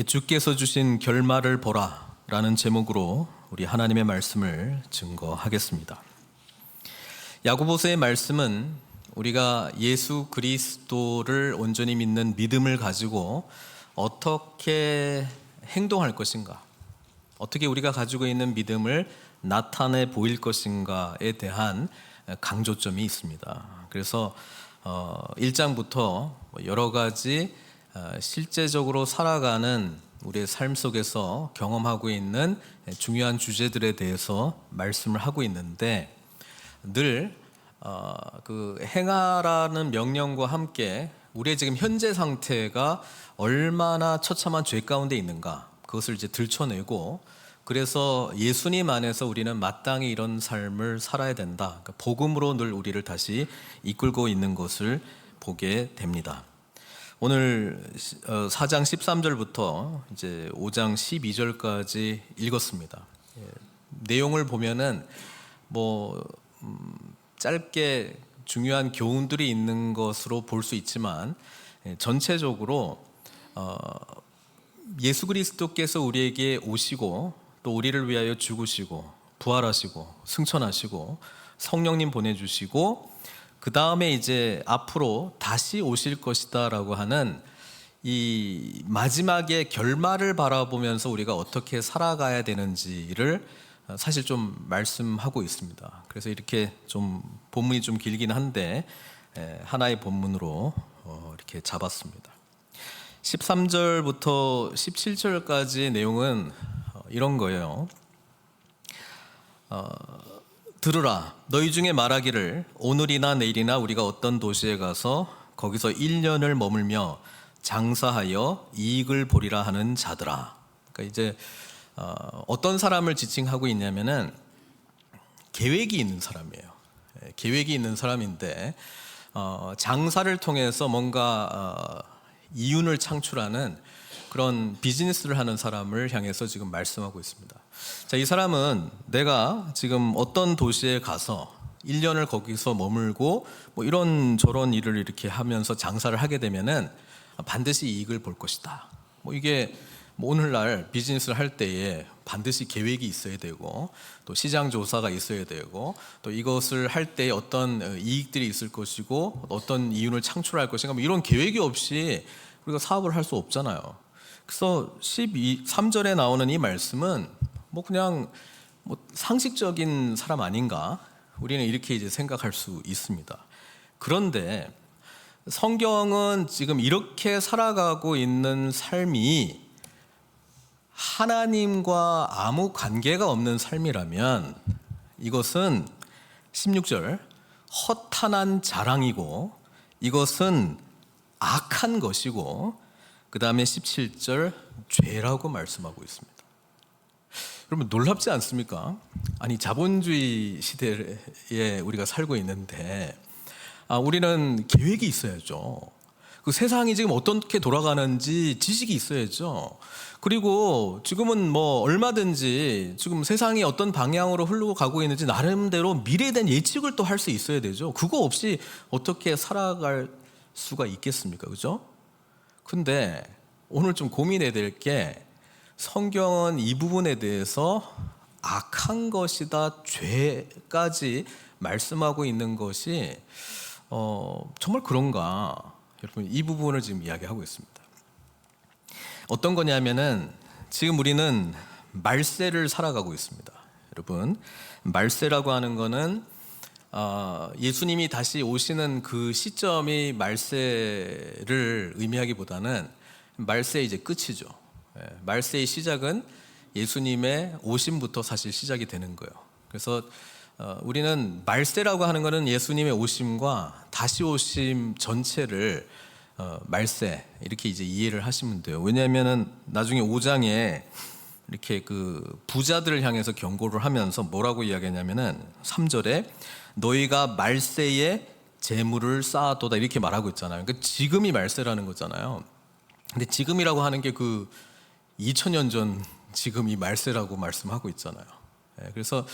주께서 주신 결말을 보라 라는 제목으로 우리 하나님의 말씀을 증거하겠습니다. 야고보서의 말씀은 우리가 예수 그리스도를 온전히 믿는 믿음을 가지고 어떻게 행동할 것인가, 어떻게 우리가 가지고 있는 믿음을 나타내 보일 것인가에 대한 강조점이 있습니다. 그래서 1장부터 여러 가지 실제적으로 살아가는 우리의 삶 속에서 경험하고 있는 중요한 주제들에 대해서 말씀을 하고 있는데, 늘 그 행하라는 명령과 함께 우리의 지금 현재 상태가 얼마나 처참한 죄 가운데 있는가, 그것을 이제 들춰내고, 그래서 예수님 안에서 우리는 마땅히 이런 삶을 살아야 된다, 그러니까 복음으로 늘 우리를 다시 이끌고 있는 것을 보게 됩니다. 오늘 4장 13절부터 이제 5장 12절까지 읽었습니다. 내용을 보면은 짧게 중요한 교훈들이 있는 것으로 볼 수 있지만, 전체적으로 예수 그리스도께서 우리에게 오시고 또 우리를 위하여 죽으시고 부활하시고 승천하시고 성령님 보내주시고, 그 다음에 이제 앞으로 다시 오실 것이다 라고 하는 이 마지막의 결말을 바라보면서 우리가 어떻게 살아가야 되는지를 사실 좀 말씀하고 있습니다. 그래서 이렇게 좀 본문이 좀 길긴 한데 하나의 본문으로 이렇게 잡았습니다. 13절부터 17절까지의 내용은 이런 거예요. 들으라, 너희 중에 말하기를 오늘이나 내일이나 우리가 어떤 도시에 가서 거기서 1년을 머물며 장사하여 이익을 보리라 하는 자들아. 그러니까 이제 어떤 사람을 지칭하고 있냐면은 계획이 있는 사람이에요. 계획이 있는 사람인데 장사를 통해서 뭔가 이윤을 창출하는 그런 비즈니스를 하는 사람을 향해서 지금 말씀하고 있습니다. 자, 이 사람은 내가 지금 어떤 도시에 가서 1년을 거기서 머물고 이런 저런 일을 이렇게 하면서 장사를 하게 되면은 반드시 이익을 볼 것이다. 이게 오늘날 비즈니스를 할 때에 반드시 계획이 있어야 되고, 또 시장 조사가 있어야 되고, 또 이것을 할 때 어떤 이익들이 있을 것이고 어떤 이윤을 창출할 것인가, 이런 계획이 없이 우리가 사업을 할 수 없잖아요. 그래서 3절에 나오는 이 말씀은 그냥 상식적인 사람 아닌가, 우리는 이렇게 이제 생각할 수 있습니다. 그런데 성경은 지금 이렇게 살아가고 있는 삶이 하나님과 아무 관계가 없는 삶이라면 이것은 16절 허탄한 자랑이고, 이것은 악한 것이고, 그 다음에 17절 죄라고 말씀하고 있습니다. 여러분, 놀랍지 않습니까? 아니, 자본주의 시대에 우리가 살고 있는데 우리는 계획이 있어야죠. 그 세상이 지금 어떻게 돌아가는지 지식이 있어야죠. 그리고 지금은 얼마든지 지금 세상이 어떤 방향으로 흘러가고 있는지 나름대로 미래에 대한 예측을 또 할 수 있어야 되죠. 그거 없이 어떻게 살아갈 수가 있겠습니까? 그죠? 근데 오늘 좀 고민해야 될 게, 성경은 이 부분에 대해서 악한 것이다, 죄까지 말씀하고 있는 것이 정말 그런가? 여러분, 이 부분을 지금 이야기하고 있습니다. 어떤 거냐면은 지금 우리는 말세를 살아가고 있습니다. 여러분, 말세라고 하는 거는 예수님이 다시 오시는 그 시점이 말세를 의미하기보다는 말세의 이제 끝이죠. 말세의 시작은 예수님의 오심부터 사실 시작이 되는 거예요. 그래서 우리는 말세라고 하는 것은 예수님의 오심과 다시 오심 전체를 말세 이렇게 이제 이해를 하시면 돼요. 왜냐하면은 나중에 5장에 이렇게 그 부자들을 향해서 경고를 하면서 뭐라고 이야기하냐면은 3절에 너희가 말세에 재물을 쌓아도다 이렇게 말하고 있잖아요. 그러니까 지금이 말세라는 거잖아요. 근데 지금이라고 하는 게 그 2000년 전 지금 이 말세라고 말씀하고 있잖아요. 그래서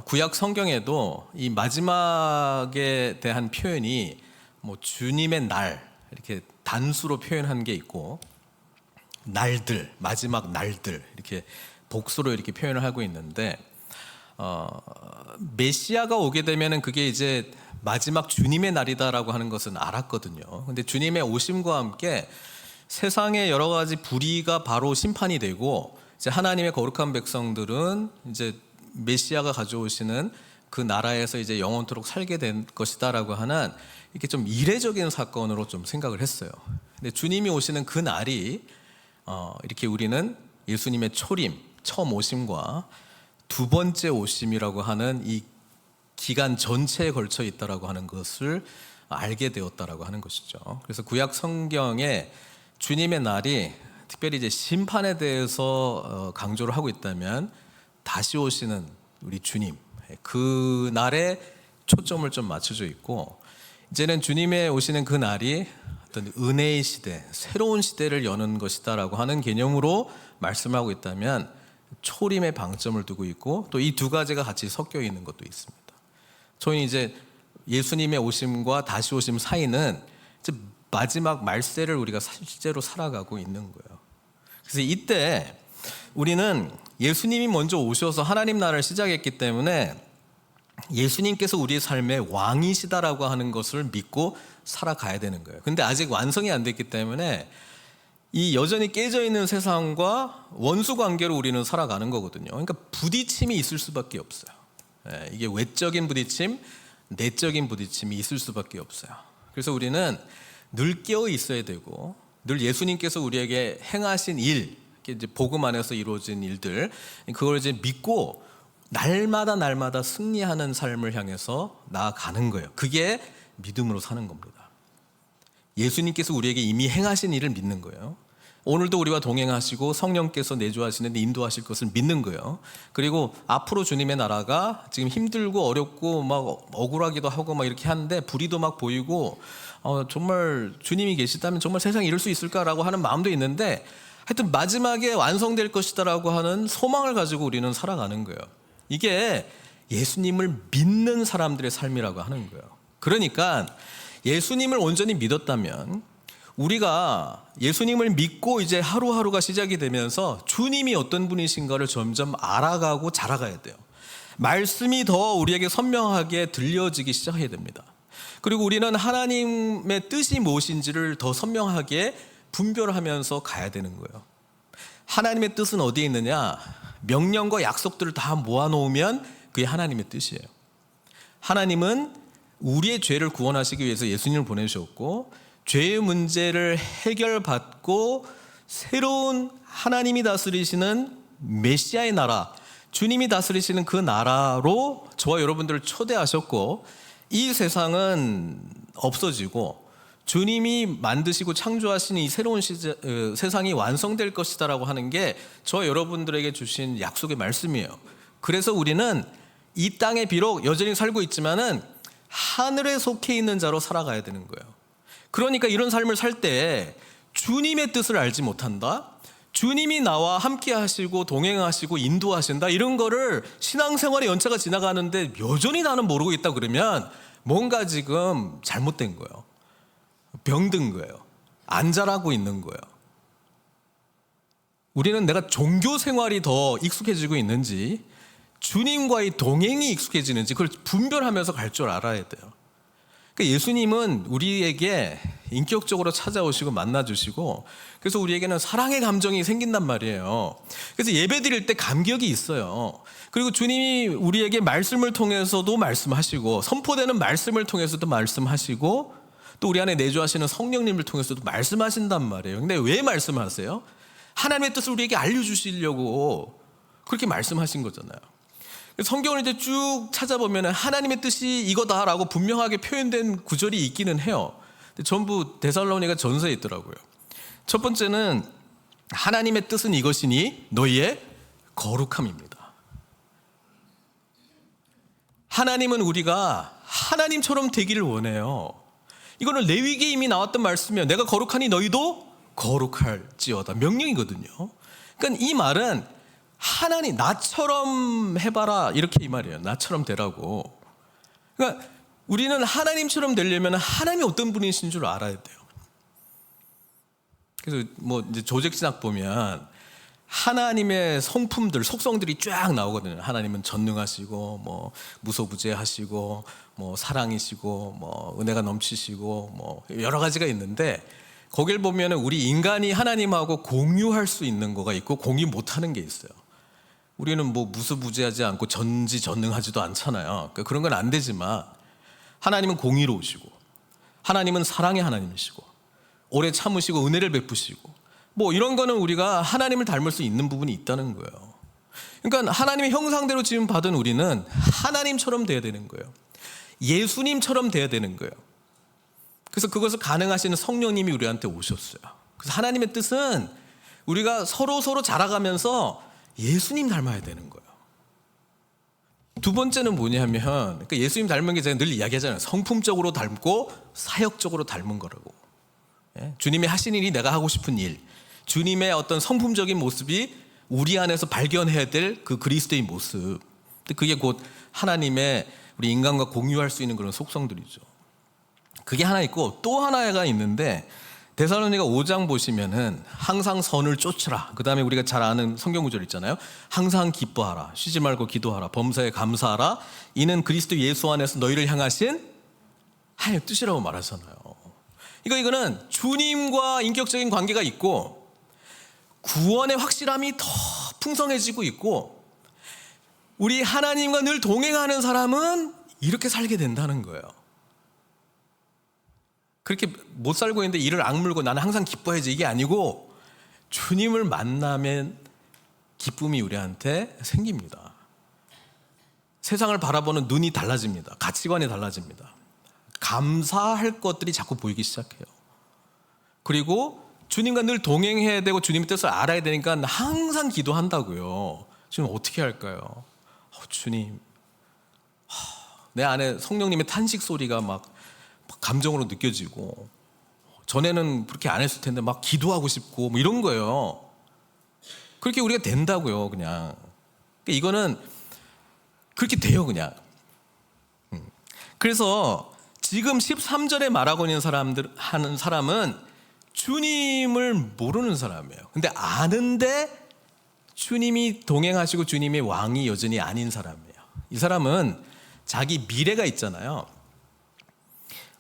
구약 성경에도 이 마지막에 대한 표현이 주님의 날 이렇게 단수로 표현한 게 있고, 날들, 마지막 날들 이렇게 복수로 이렇게 표현을 하고 있는데 메시아가 오게 되면은 그게 이제 마지막 주님의 날이다라고 하는 것은 알았거든요. 근데 주님의 오심과 함께 세상의 여러 가지 불의가 바로 심판이 되고 이제 하나님의 거룩한 백성들은 이제 메시아가 가져오시는 그 나라에서 이제 영원토록 살게 된 것이다라고 하는 이렇게 좀 이례적인 사건으로 좀 생각을 했어요. 근데 주님이 오시는 그 날이 이렇게 우리는 예수님의 초림, 처음 오심과 두 번째 오심이라고 하는 이 기간 전체에 걸쳐 있다라고 하는 것을 알게 되었다라고 하는 것이죠. 그래서 구약 성경에 주님의 날이 특별히 이제 심판에 대해서 강조를 하고 있다면 다시 오시는 우리 주님 그 날에 초점을 좀 맞춰져 있고 이제는 주님의 오시는 그 날이 어떤 은혜의 시대, 새로운 시대를 여는 것이다라고 하는 개념으로 말씀하고 있다면 초림에 방점을 두고 있고 또 이 두 가지가 같이 섞여 있는 것도 있습니다. 저희는 이제 예수님의 오심과 다시 오심 사이는 이제 마지막 말세를 우리가 실제로 살아가고 있는 거예요. 그래서 이때 우리는 예수님이 먼저 오셔서 하나님 나라를 시작했기 때문에 예수님께서 우리의 삶의 왕이시다라고 하는 것을 믿고 살아가야 되는 거예요. 근데 아직 완성이 안 됐기 때문에 이 여전히 깨져 있는 세상과 원수 관계로 우리는 살아가는 거거든요. 그러니까 부딪힘이 있을 수밖에 없어요. 이게 외적인 부딪힘, 내적인 부딪힘이 있을 수밖에 없어요. 그래서 우리는 늘 깨어 있어야 되고 늘 예수님께서 우리에게 행하신 일, 이제 복음 안에서 이루어진 일들, 그걸 이제 믿고 날마다 승리하는 삶을 향해서 나아가는 거예요. 그게 믿음으로 사는 겁니다. 예수님께서 우리에게 이미 행하신 일을 믿는 거예요. 오늘도 우리와 동행하시고 성령께서 내주하시는데 인도하실 것을 믿는 거예요. 그리고 앞으로 주님의 나라가 지금 힘들고 어렵고 막 억울하기도 하고 막 이렇게 하는데 불의도 막 보이고 정말 주님이 계시다면 정말 세상에 이럴 수 있을까라고 하는 마음도 있는데 하여튼 마지막에 완성될 것이다라고 하는 소망을 가지고 우리는 살아가는 거예요. 이게 예수님을 믿는 사람들의 삶이라고 하는 거예요. 그러니까 예수님을 온전히 믿었다면 우리가 예수님을 믿고 이제 하루하루가 시작이 되면서 주님이 어떤 분이신가를 점점 알아가고 자라가야 돼요. 말씀이 더 우리에게 선명하게 들려지기 시작해야 됩니다. 그리고 우리는 하나님의 뜻이 무엇인지를 더 선명하게 분별하면서 가야 되는 거예요. 하나님의 뜻은 어디에 있느냐? 명령과 약속들을 다 모아놓으면 그게 하나님의 뜻이에요. 하나님은 우리의 죄를 구원하시기 위해서 예수님을 보내주셨고 죄의 문제를 해결받고 새로운 하나님이 다스리시는 메시아의 나라, 주님이 다스리시는 그 나라로 저와 여러분들을 초대하셨고 이 세상은 없어지고 주님이 만드시고 창조하신 이 새로운 세상이 완성될 것이다라고 하는 게 저와 여러분들에게 주신 약속의 말씀이에요. 그래서 우리는 이 땅에 비록 여전히 살고 있지만은 하늘에 속해 있는 자로 살아가야 되는 거예요. 그러니까 이런 삶을 살 때 주님의 뜻을 알지 못한다, 주님이 나와 함께 하시고 동행하시고 인도하신다, 이런 거를 신앙생활의 연차가 지나가는데 여전히 나는 모르고 있다 그러면 뭔가 지금 잘못된 거예요. 병든 거예요. 안 자라고 있는 거예요. 우리는 내가 종교 생활이 더 익숙해지고 있는지 주님과의 동행이 익숙해지는지 그걸 분별하면서 갈 줄 알아야 돼요. 그러니까 예수님은 우리에게 인격적으로 찾아오시고 만나주시고 그래서 우리에게는 사랑의 감정이 생긴단 말이에요. 그래서 예배 드릴 때 감격이 있어요. 그리고 주님이 우리에게 말씀을 통해서도 말씀하시고 선포되는 말씀을 통해서도 말씀하시고 또 우리 안에 내주하시는 성령님을 통해서도 말씀하신단 말이에요. 근데 왜 말씀하세요? 하나님의 뜻을 우리에게 알려주시려고 그렇게 말씀하신 거잖아요. 성경을 이제 쭉 찾아보면 하나님의 뜻이 이거다라고 분명하게 표현된 구절이 있기는 해요. 근데 전부 데살로니가 전서에 있더라고요. 첫 번째는 하나님의 뜻은 이것이니 너희의 거룩함입니다. 하나님은 우리가 하나님처럼 되기를 원해요. 이거는 레위기에 이미 나왔던 말씀이에요. 내가 거룩하니 너희도 거룩할지어다. 명령이거든요. 그러니까 이 말은 하나님 나처럼 해봐라 이렇게 이 말이에요. 나처럼 되라고. 그러니까 우리는 하나님처럼 되려면 하나님이 어떤 분이신 줄 알아야 돼요. 그래서 뭐 이제 조직신학 보면 하나님의 성품들, 속성들이 쫙 나오거든요. 하나님은 전능하시고, 뭐 무소부재하시고, 뭐 사랑이시고, 뭐 은혜가 넘치시고, 뭐 여러 가지가 있는데 거길 보면은 우리 인간이 하나님하고 공유할 수 있는 거가 있고 공유 못하는 게 있어요. 우리는 뭐 무소부재하지 않고 전지전능하지도 않잖아요. 그러니까 그런 건 안 되지만 하나님은 공의로우시고, 하나님은 사랑의 하나님이시고, 오래 참으시고 은혜를 베푸시고, 뭐 이런 거는 우리가 하나님을 닮을 수 있는 부분이 있다는 거예요. 그러니까 하나님의 형상대로 지음 받은 우리는 하나님처럼 돼야 되는 거예요. 예수님처럼 돼야 되는 거예요. 그래서 그것을 가능하시는 성령님이 우리한테 오셨어요. 그래서 하나님의 뜻은 우리가 서로 자라가면서 예수님 닮아야 되는 거예요. 두 번째는 뭐냐면, 그러니까 예수님 닮은 게 제가 늘 이야기하잖아요. 성품적으로 닮고 사역적으로 닮은 거라고. 주님이 하신 일이 내가 하고 싶은 일, 주님의 어떤 성품적인 모습이 우리 안에서 발견해야 될 그 그리스도의 모습. 그게 곧 하나님의 우리 인간과 공유할 수 있는 그런 속성들이죠. 그게 하나 있고 또 하나가 있는데 데살로니가 5장 보시면은 항상 선을 쫓으라. 그 다음에 우리가 잘 아는 성경 구절 있잖아요. 항상 기뻐하라. 쉬지 말고 기도하라. 범사에 감사하라. 이는 그리스도 예수 안에서 너희를 향하신 하나님의 뜻이라고 말하잖아요. 이거는 주님과 인격적인 관계가 있고 구원의 확실함이 더 풍성해지고 있고 우리 하나님과 늘 동행하는 사람은 이렇게 살게 된다는 거예요. 그렇게 못 살고 있는데 이를 악물고 나는 항상 기뻐해야지 이게 아니고 주님을 만나면 기쁨이 우리한테 생깁니다. 세상을 바라보는 눈이 달라집니다. 가치관이 달라집니다. 감사할 것들이 자꾸 보이기 시작해요. 그리고 주님과 늘 동행해야 되고 주님의 뜻을 알아야 되니까 항상 기도한다고요. 지금 어떻게 할까요? 주님, 내 안에 성령님의 탄식 소리가 막 감정으로 느껴지고 전에는 그렇게 안 했을 텐데 막 기도하고 싶고 뭐 이런 거예요. 그렇게 우리가 된다고요. 그냥 이거는 그렇게 돼요. 그냥. 그래서 지금 13절에 말하고 있는 하는 사람은 주님을 모르는 사람이에요. 근데 아는데 주님이 동행하시고 주님이 왕이 여전히 아닌 사람이에요. 이 사람은 자기 미래가 있잖아요.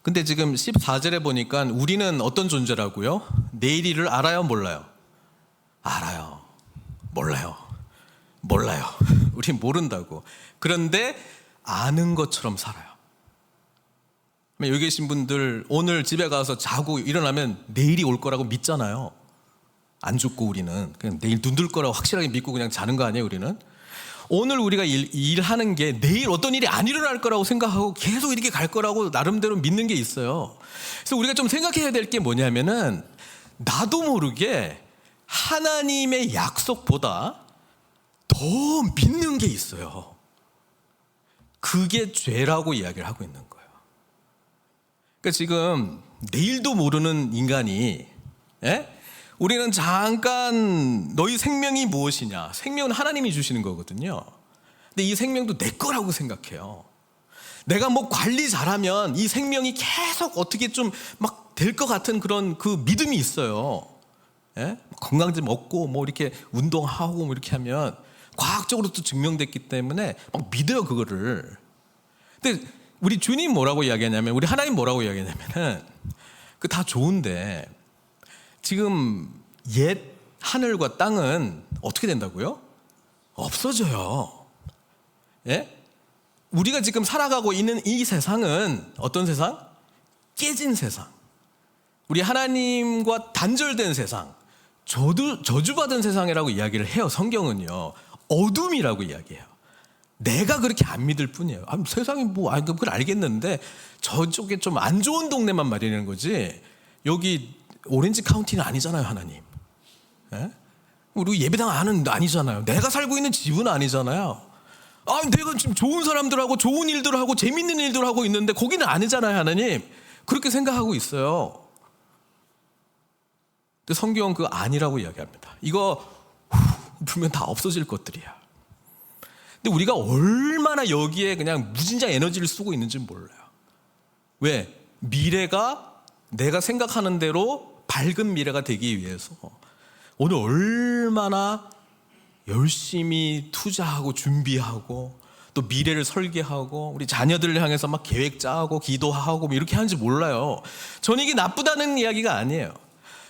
근데 지금 14절에 보니까 우리는 어떤 존재라고요? 내일 일을 알아요? 몰라요? 알아요. 몰라요. 우린 모른다고. 그런데 아는 것처럼 살아요. 여기 계신 분들 오늘 집에 가서 자고 일어나면 내일이 올 거라고 믿잖아요. 안 죽고 우리는 그냥 내일 눈 뜰 거라고 확실하게 믿고 그냥 자는 거 아니에요? 우리는 오늘 우리가 일하는 게 내일 어떤 일이 안 일어날 거라고 생각하고 계속 이렇게 갈 거라고 나름대로 믿는 게 있어요. 그래서 우리가 좀 생각해야 될 게 뭐냐면은 나도 모르게 하나님의 약속보다 더 믿는 게 있어요. 그게 죄라고 이야기를 하고 있는 거예요. 그러니까 지금 내일도 모르는 인간이 우리는 잠깐 너희 생명이 무엇이냐? 생명은 하나님이 주시는 거거든요. 근데 이 생명도 내 거라고 생각해요. 내가 뭐 관리 잘하면 이 생명이 계속 어떻게 좀 막 될 것 같은 그런 그 믿음이 있어요. 건강제 먹고 뭐 이렇게 운동하고 뭐 이렇게 하면 과학적으로도 증명됐기 때문에 막 믿어요 그거를. 근데 우리 주님 뭐라고 이야기하냐면 우리 하나님 뭐라고 이야기하냐면은 그 다 좋은데 지금 옛 하늘과 땅은 어떻게 된다고요? 없어져요. 우리가 지금 살아가고 있는 이 세상은 어떤 세상? 깨진 세상. 우리 하나님과 단절된 세상. 저주받은 세상이라고 이야기를 해요. 성경은요. 어둠이라고 이야기해요. 내가 그렇게 안 믿을 뿐이에요. 세상이 뭐 그걸 알겠는데 저쪽에 좀 안 좋은 동네만 말이라는 거지. 여기 오렌지 카운티는 아니잖아요, 하나님. 우리 예배당 아니잖아요. 내가 살고 있는 집은 아니잖아요. 내가 지금 좋은 사람들하고 좋은 일들을 하고 재밌는 일들을 하고 있는데 거기는 아니잖아요, 하나님. 그렇게 생각하고 있어요. 근데 성경은 그거 아니라고 이야기합니다. 이거 보면 다 없어질 것들이야. 근데 우리가 얼마나 여기에 그냥 무진장 에너지를 쓰고 있는지 몰라요. 왜? 미래가 내가 생각하는 대로 밝은 미래가 되기 위해서 오늘 얼마나 열심히 투자하고 준비하고 또 미래를 설계하고 우리 자녀들을 향해서 막 계획 짜고 기도하고 뭐 이렇게 하는지 몰라요. 저는 이게 나쁘다는 이야기가 아니에요.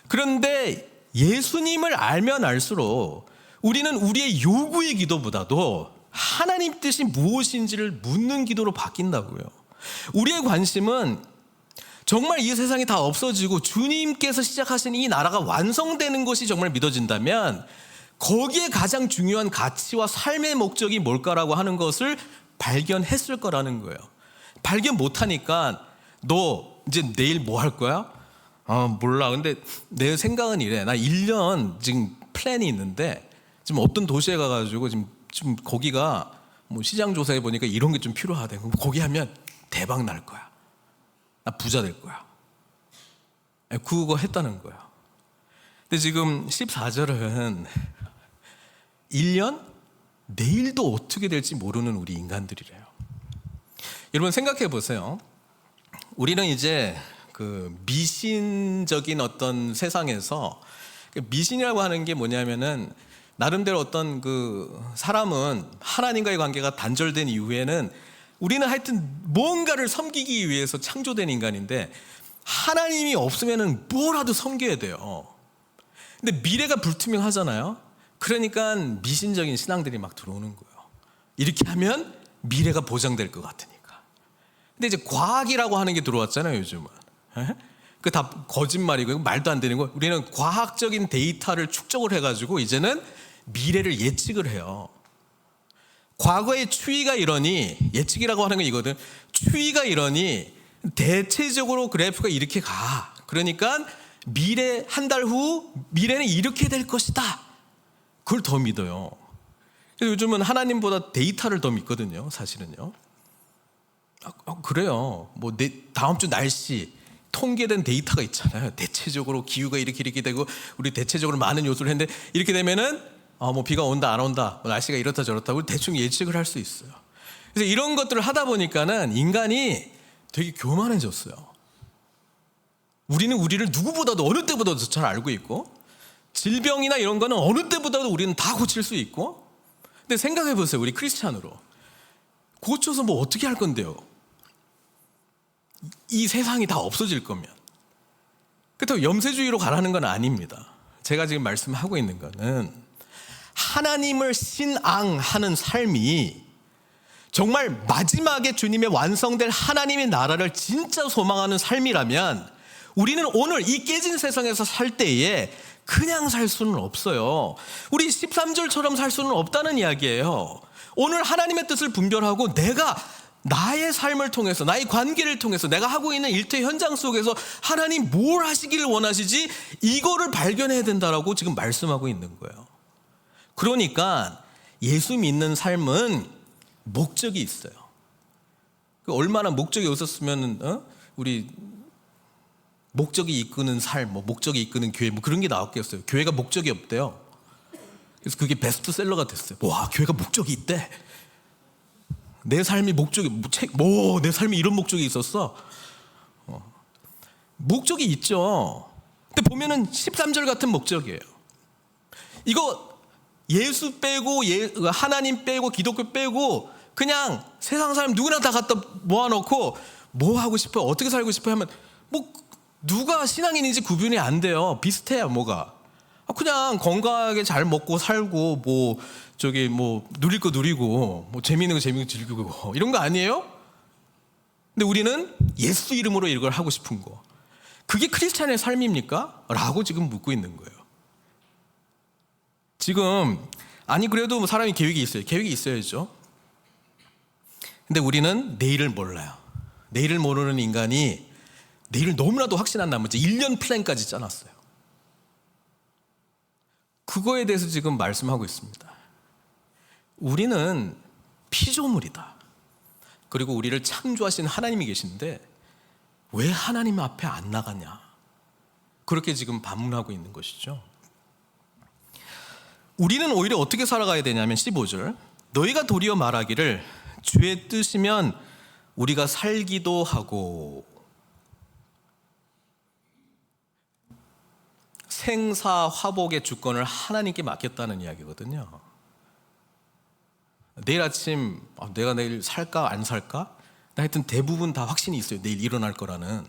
그런데 예수님을 알면 알수록 우리는 우리의 요구의 기도보다도 하나님 뜻이 무엇인지를 묻는 기도로 바뀐다고요. 우리의 관심은 정말 이 세상이 다 없어지고 주님께서 시작하신 이 나라가 완성되는 것이 정말 믿어진다면 거기에 가장 중요한 가치와 삶의 목적이 뭘까라고 하는 것을 발견했을 거라는 거예요. 발견 못하니까 너 이제 내일 뭐 할 거야? 몰라. 근데 내 생각은 이래. 나 1년 지금 플랜이 있는데 지금 어떤 도시에 가가지고 지금 거기가 뭐 시장 조사해 보니까 이런 게 좀 필요하대. 그럼 거기 하면 대박 날 거야. 나 부자 될 거야. 그거 했다는 거야. 근데 지금 14절은 1년? 내일도 어떻게 될지 모르는 우리 인간들이래요. 여러분 생각해 보세요. 우리는 이제 그 미신적인 어떤 세상에서 미신이라고 하는 게 뭐냐면은 나름대로 어떤 그 사람은 하나님과의 관계가 단절된 이후에는 우리는 하여튼 뭔가를 섬기기 위해서 창조된 인간인데 하나님이 없으면은 뭐라도 섬겨야 돼요. 근데 미래가 불투명하잖아요. 그러니까 미신적인 신앙들이 막 들어오는 거예요. 이렇게 하면 미래가 보장될 것 같으니까. 근데 이제 과학이라고 하는 게 들어왔잖아요, 요즘은. 그 다 거짓말이고 말도 안 되는 거. 우리는 과학적인 데이터를 축적을 해가지고 이제는 미래를 예측을 해요. 과거의 추이가 이러니, 예측이라고 하는 건 이거든. 추이가 이러니 대체적으로 그래프가 이렇게 가. 그러니까 미래 한 달 후 미래는 이렇게 될 것이다. 그걸 더 믿어요. 그래서 요즘은 하나님보다 데이터를 더 믿거든요, 사실은요. 그래요. 뭐 다음 주 날씨 통계된 데이터가 있잖아요. 대체적으로 기후가 이렇게 되고 우리 대체적으로 많은 요소를 했는데 이렇게 되면은 뭐 비가 온다 안 온다, 뭐 날씨가 이렇다 저렇다 우리 대충 예측을 할 수 있어요. 그래서 이런 것들을 하다 보니까는 인간이 되게 교만해졌어요. 우리는 우리를 누구보다도 어느 때보다도 잘 알고 있고 질병이나 이런 거는 어느 때보다도 우리는 다 고칠 수 있고. 근데 생각해 보세요. 우리 크리스찬으로 고쳐서 뭐 어떻게 할 건데요? 이 세상이 다 없어질 거면. 그렇다고 염세주의로 가라는 건 아닙니다. 제가 지금 말씀하고 있는 거는 하나님을 신앙하는 삶이 정말 마지막에 주님의 완성될 하나님의 나라를 진짜 소망하는 삶이라면 우리는 오늘 이 깨진 세상에서 살 때에 그냥 살 수는 없어요. 우리 13절처럼 살 수는 없다는 이야기예요. 오늘 하나님의 뜻을 분별하고 내가 나의 삶을 통해서 나의 관계를 통해서 내가 하고 있는 일터 현장 속에서 하나님 뭘 하시기를 원하시지 이거를 발견해야 된다라고 지금 말씀하고 있는 거예요. 그러니까 예수 믿는 삶은 목적이 있어요. 얼마나 목적이 없었으면 우리 목적이 이끄는 삶, 뭐 목적이 이끄는 교회 뭐 그런 게 나왔겠어요. 교회가 목적이 없대요. 그래서 그게 베스트셀러가 됐어요. 와, 교회가 목적이 있대. 내 삶이 목적이 내 삶이 이런 목적이 있었어. 목적이 있죠. 근데 보면은 13절 같은 목적이에요. 이거 예수 빼고 하나님 빼고 기독교 빼고 그냥 세상 사람 누구나 다 갖다 모아놓고 뭐 하고 싶어요? 어떻게 살고 싶어요? 하면 뭐 누가 신앙인인지 구분이 안 돼요. 비슷해요, 뭐가. 그냥 건강하게 잘 먹고 살고 뭐 누릴 거 누리고 뭐 재미있는 거 즐기고 이런 거 아니에요? 근데 우리는 예수 이름으로 이걸 하고 싶은 거. 그게 크리스찬의 삶입니까? 라고 지금 묻고 있는 거예요. 지금 아니 그래도 뭐 사람이 계획이 있어요. 계획이 있어야죠. 근데 우리는 내일을 몰라요. 내일을 모르는 인간이 내일을 너무나도 확신한 나머지 1년 플랜까지 짜놨어요. 그거에 대해서 지금 말씀하고 있습니다. 우리는 피조물이다. 그리고 우리를 창조하신 하나님이 계신데 왜 하나님 앞에 안 나가냐? 그렇게 지금 반문하고 있는 것이죠. 우리는 오히려 어떻게 살아가야 되냐면 15절 너희가 도리어 말하기를 주의 뜻이면 우리가 살기도 하고. 생사화복의 주권을 하나님께 맡겼다는 이야기거든요. 내일 아침 내가 내일 살까 안 살까? 하여튼 대부분 다 확신이 있어요. 내일 일어날 거라는.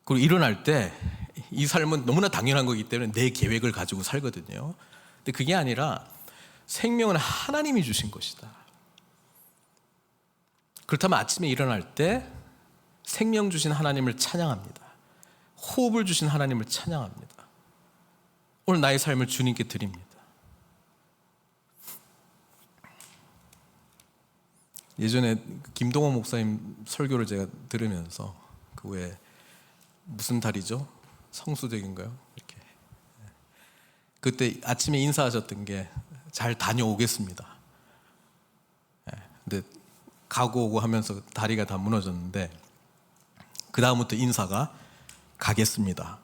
그리고 일어날 때 이 삶은 너무나 당연한 거기 때문에 내 계획을 가지고 살거든요. 근데 그게 아니라 생명은 하나님이 주신 것이다. 그렇다면 아침에 일어날 때 생명 주신 하나님을 찬양합니다. 호흡을 주신 하나님을 찬양합니다. 오늘 나의 삶을 주님께 드립니다. 예전에 김동원 목사님 설교를 제가 들으면서 그 외에 무슨 달이죠? 성수대인가요? 이렇게 그때 아침에 인사하셨던 게 잘 다녀오겠습니다. 근데 가고 오고 하면서 다리가 다 무너졌는데 그 다음부터 인사가 가겠습니다.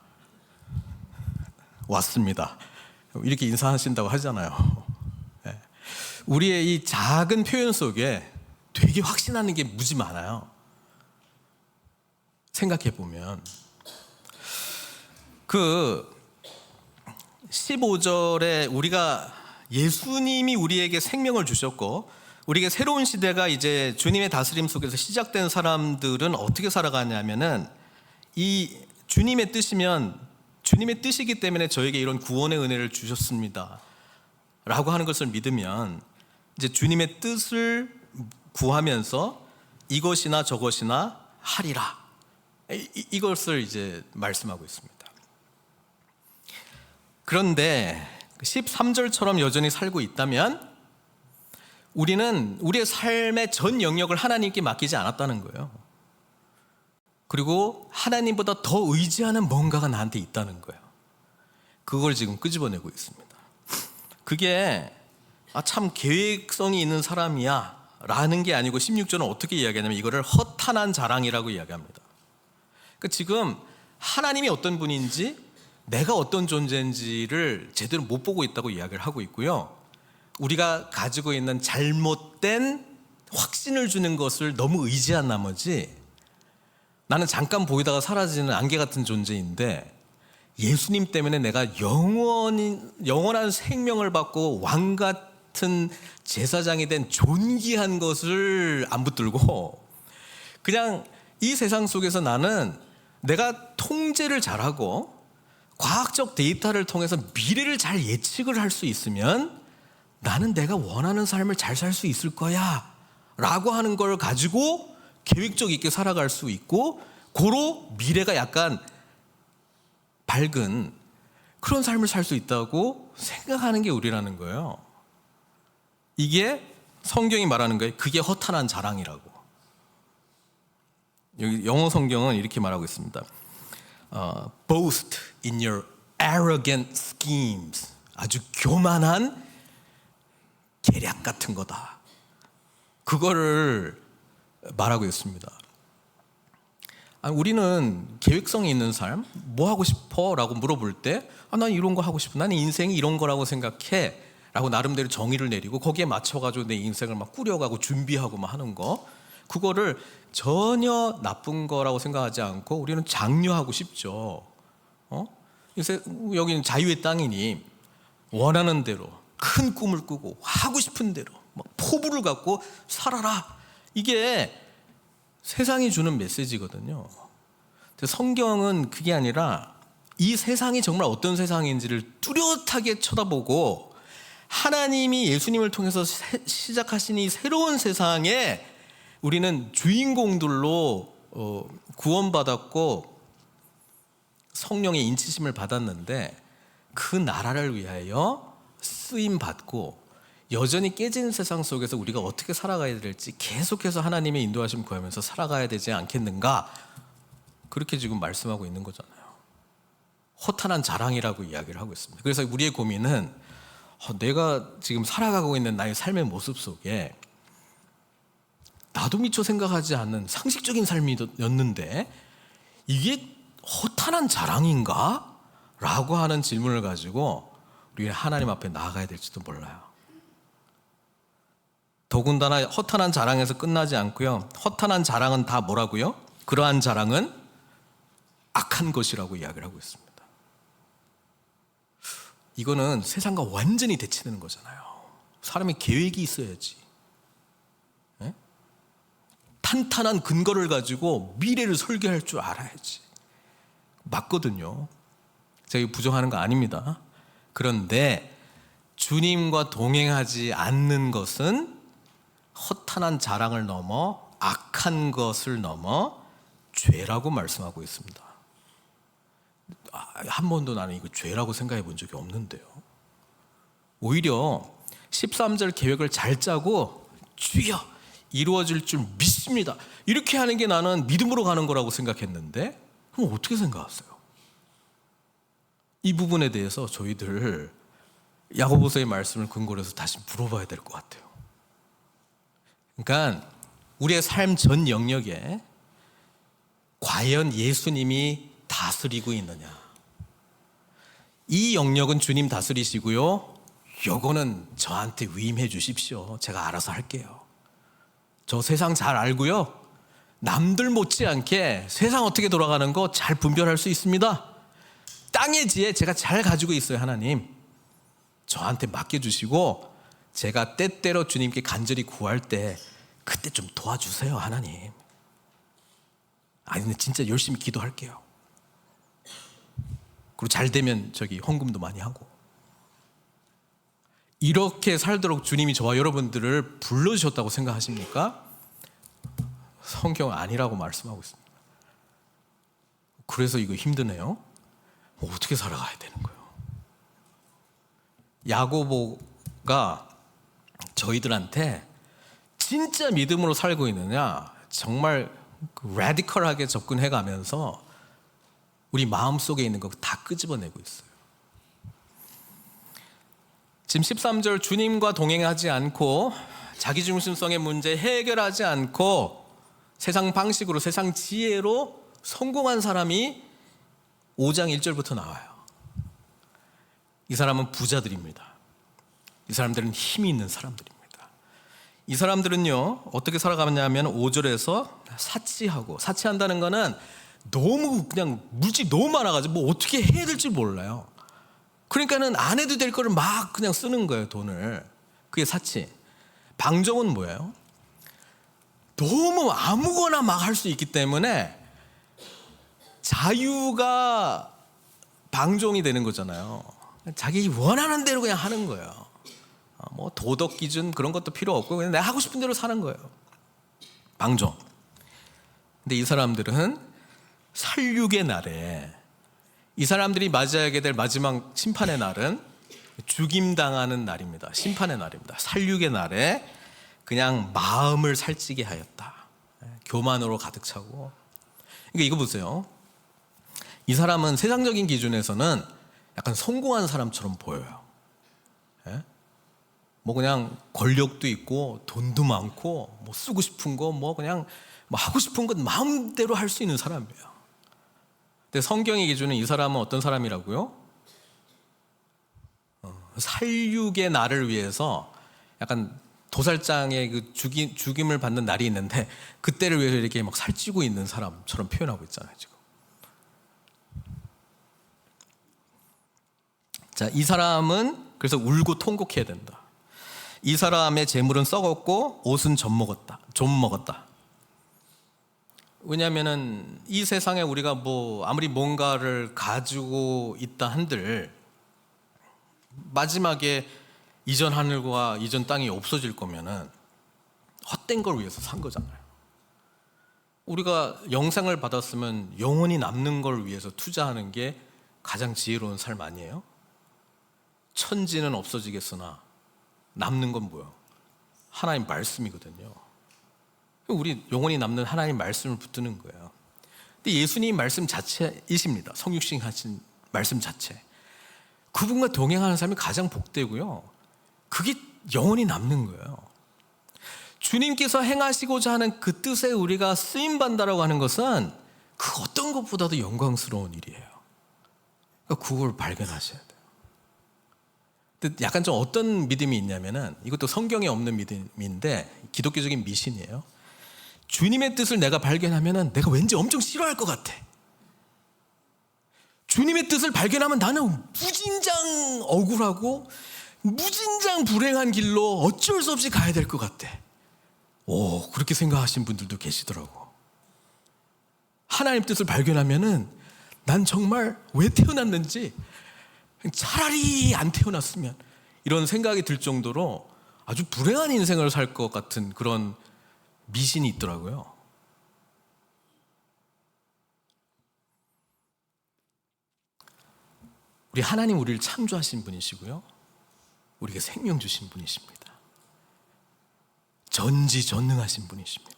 왔습니다. 이렇게 인사하신다고 하잖아요. 우리의 이 작은 표현 속에 되게 확신하는 게 무지 많아요. 생각해 보면 그 15절에 우리가 예수님이 우리에게 생명을 주셨고 우리에게 새로운 시대가 이제 주님의 다스림 속에서 시작된 사람들은 어떻게 살아가냐면은 이 주님의 뜻이면 주님의 뜻이기 때문에 저에게 이런 구원의 은혜를 주셨습니다 라고 하는 것을 믿으면 이제 주님의 뜻을 구하면서 이것이나 저것이나 하리라 이것을 이제 말씀하고 있습니다. 그런데 13절처럼 여전히 살고 있다면 우리는 우리의 삶의 전 영역을 하나님께 맡기지 않았다는 거예요. 그리고 하나님보다 더 의지하는 뭔가가 나한테 있다는 거예요. 그걸 지금 끄집어내고 있습니다. 그게 참 계획성이 있는 사람이야 라는 게 아니고 16절은 어떻게 이야기하냐면 이거를 허탄한 자랑이라고 이야기합니다. 그러니까 지금 하나님이 어떤 분인지 내가 어떤 존재인지를 제대로 못 보고 있다고 이야기를 하고 있고요. 우리가 가지고 있는 잘못된 확신을 주는 것을 너무 의지한 나머지 나는 잠깐 보이다가 사라지는 안개 같은 존재인데 예수님 때문에 내가 영원한 생명을 받고 왕 같은 제사장이 된 존귀한 것을 안 붙들고 그냥 이 세상 속에서 나는 내가 통제를 잘하고 과학적 데이터를 통해서 미래를 잘 예측을 할 수 있으면 나는 내가 원하는 삶을 잘 살 수 있을 거야 라고 하는 걸 가지고 계획적 있게 살아갈 수 있고 고로 미래가 약간 밝은 그런 삶을 살 수 있다고 생각하는 게 우리라는 거예요. 이게 성경이 말하는 거예요. 그게 허탄한 자랑이라고. 여기 영어 성경은 이렇게 말하고 있습니다. Boast in your arrogant schemes. 아주 교만한 계략 같은 거다. 그거를 말하고 있습니다. 우리는 계획성이 있는 삶, 뭐 하고 싶어? 라고 물어볼 때 난 이런 거 하고 싶어. 나는 인생이 이런 거라고 생각해. 라고 나름대로 정의를 내리고 거기에 맞춰가지고 내 인생을 막 꾸려가고 준비하고 막 하는 거 그거를 전혀 나쁜 거라고 생각하지 않고 우리는 장려하고 싶죠. 여기는 자유의 땅이니 원하는 대로 큰 꿈을 꾸고 하고 싶은 대로 막 포부를 갖고 살아라. 이게 세상이 주는 메시지거든요. 성경은 그게 아니라 이 세상이 정말 어떤 세상인지를 뚜렷하게 쳐다보고 하나님이 예수님을 통해서 시작하신 이 새로운 세상에 우리는 주인공들로 구원받았고 성령의 인치심을 받았는데 그 나라를 위하여 쓰임받고 여전히 깨지는 세상 속에서 우리가 어떻게 살아가야 될지 계속해서 하나님의 인도하심 구하면서 살아가야 되지 않겠는가 그렇게 지금 말씀하고 있는 거잖아요. 허탄한 자랑이라고 이야기를 하고 있습니다. 그래서 우리의 고민은 내가 지금 살아가고 있는 나의 삶의 모습 속에 나도 미처 생각하지 않는 상식적인 삶이었는데 이게 허탄한 자랑인가? 라고 하는 질문을 가지고 우리가 하나님 앞에 나아가야 될지도 몰라요. 더군다나 허탄한 자랑에서 끝나지 않고요. 허탄한 자랑은 다 뭐라고요? 그러한 자랑은 악한 것이라고 이야기를 하고 있습니다. 이거는 세상과 완전히 대치되는 거잖아요. 사람의 계획이 있어야지. 예? 탄탄한 근거를 가지고 미래를 설계할 줄 알아야지. 맞거든요. 제가 이거 부정하는 거 아닙니다. 그런데 주님과 동행하지 않는 것은 허탄한 자랑을 넘어 악한 것을 넘어 죄라고 말씀하고 있습니다. 한 번도 나는 이거 죄라고 생각해 본 적이 없는데요. 오히려 13절 계획을 잘 짜고 주여 이루어질 줄 믿습니다, 이렇게 하는 게 나는 믿음으로 가는 거라고 생각했는데, 그럼 어떻게 생각하세요? 이 부분에 대해서 저희들 야고보서의 말씀을 근거로 해서 다시 물어봐야 될 것 같아요. 그러니까 우리의 삶 전 영역에 과연 예수님이 다스리고 있느냐, 이 영역은 주님 다스리시고요, 요거는 저한테 위임해 주십시오, 제가 알아서 할게요. 저 세상 잘 알고요, 남들 못지않게 세상 어떻게 돌아가는 거 잘 분별할 수 있습니다. 땅의 지혜 제가 잘 가지고 있어요. 하나님 저한테 맡겨주시고 제가 때때로 주님께 간절히 구할 때 그때 좀 도와주세요 하나님. 아니 근데 진짜 열심히 기도할게요. 그리고 잘 되면 헌금도 많이 하고. 이렇게 살도록 주님이 저와 여러분들을 불러주셨다고 생각하십니까? 성경은 아니라고 말씀하고 있습니다. 그래서 이거 힘드네요. 어떻게 살아가야 되는 거예요? 야고보가 저희들한테 진짜 믿음으로 살고 있느냐, 정말 라디컬하게 접근해가면서 우리 마음속에 있는 거 다 끄집어내고 있어요. 지금 13절 주님과 동행하지 않고 자기중심성의 문제 해결하지 않고 세상 방식으로 세상 지혜로 성공한 사람이 5장 1절부터 나와요. 이 사람은 부자들입니다. 이 사람들은 힘이 있는 사람들입니다. 이 사람들은요 어떻게 살아가냐면 5절에서 사치한다는 거는 너무 그냥 물질이 너무 많아가지고 뭐 어떻게 해야 될지 몰라요. 그러니까는 안 해도 될 거를 막 그냥 쓰는 거예요, 돈을. 그게 사치. 방종은 뭐예요? 너무 아무거나 막 할 수 있기 때문에 자유가 방종이 되는 거잖아요. 자기 원하는 대로 그냥 하는 거예요. 뭐 도덕 기준 그런 것도 필요 없고 그냥 내가 하고 싶은 대로 사는 거예요. 방종. 근데 이 사람들은 살육의 날에, 이 사람들이 맞이하게 될 마지막 심판의 날은 죽임당하는 날입니다. 심판의 날입니다. 살육의 날에 그냥 마음을 살찌게 하였다. 교만으로 가득 차고. 그러니까 이거 보세요. 이 사람은 세상적인 기준에서는 약간 성공한 사람처럼 보여요. 예? 뭐 그냥 권력도 있고 돈도 많고 뭐 쓰고 싶은 거 뭐 그냥 뭐 하고 싶은 건 마음대로 할 수 있는 사람이에요. 근데 성경의 기준은 이 사람은 어떤 사람이라고요? 살육의 날을 위해서 약간 도살장의 그 죽임을 받는 날이 있는데 그때를 위해서 이렇게 막 살찌고 있는 사람처럼 표현하고 있잖아요 지금. 자, 이 사람은 그래서 울고 통곡해야 된다. 이 사람의 재물은 썩었고 옷은 좀 먹었다. 왜냐하면은 이 세상에 우리가 뭐 아무리 뭔가를 가지고 있다 한들 마지막에 이전 하늘과 이전 땅이 없어질 거면은 헛된 걸 위해서 산 거잖아요. 우리가 영생을 받았으면 영원히 남는 걸 위해서 투자하는 게 가장 지혜로운 삶 아니에요? 천지는 없어지겠으나 남는 건 뭐예요? 하나님 말씀이거든요. 우리 영원히 남는 하나님 말씀을 붙드는 거예요. 근데 예수님 말씀 자체이십니다. 성육신 하신 말씀 자체. 그분과 동행하는 사람이 가장 복되고요, 그게 영원히 남는 거예요. 주님께서 행하시고자 하는 그 뜻에 우리가 쓰임받는다라고 하는 것은 그 어떤 것보다도 영광스러운 일이에요. 그러니까 그걸 발견하셔야 돼요. 근데 약간 좀 어떤 믿음이 있냐면은, 이것도 성경에 없는 믿음인데 기독교적인 미신이에요. 주님의 뜻을 내가 발견하면은 내가 왠지 엄청 싫어할 것 같아. 주님의 뜻을 발견하면 나는 무진장 억울하고 무진장 불행한 길로 어쩔 수 없이 가야 될 것 같아. 그렇게 생각하시는 분들도 계시더라고. 하나님 뜻을 발견하면은 난 정말 왜 태어났는지 차라리 안 태어났으면 이런 생각이 들 정도로 아주 불행한 인생을 살 것 같은 그런 미신이 있더라고요. 우리 하나님 우리를 창조하신 분이시고요, 우리에게 생명 주신 분이십니다. 전지전능하신 분이십니다.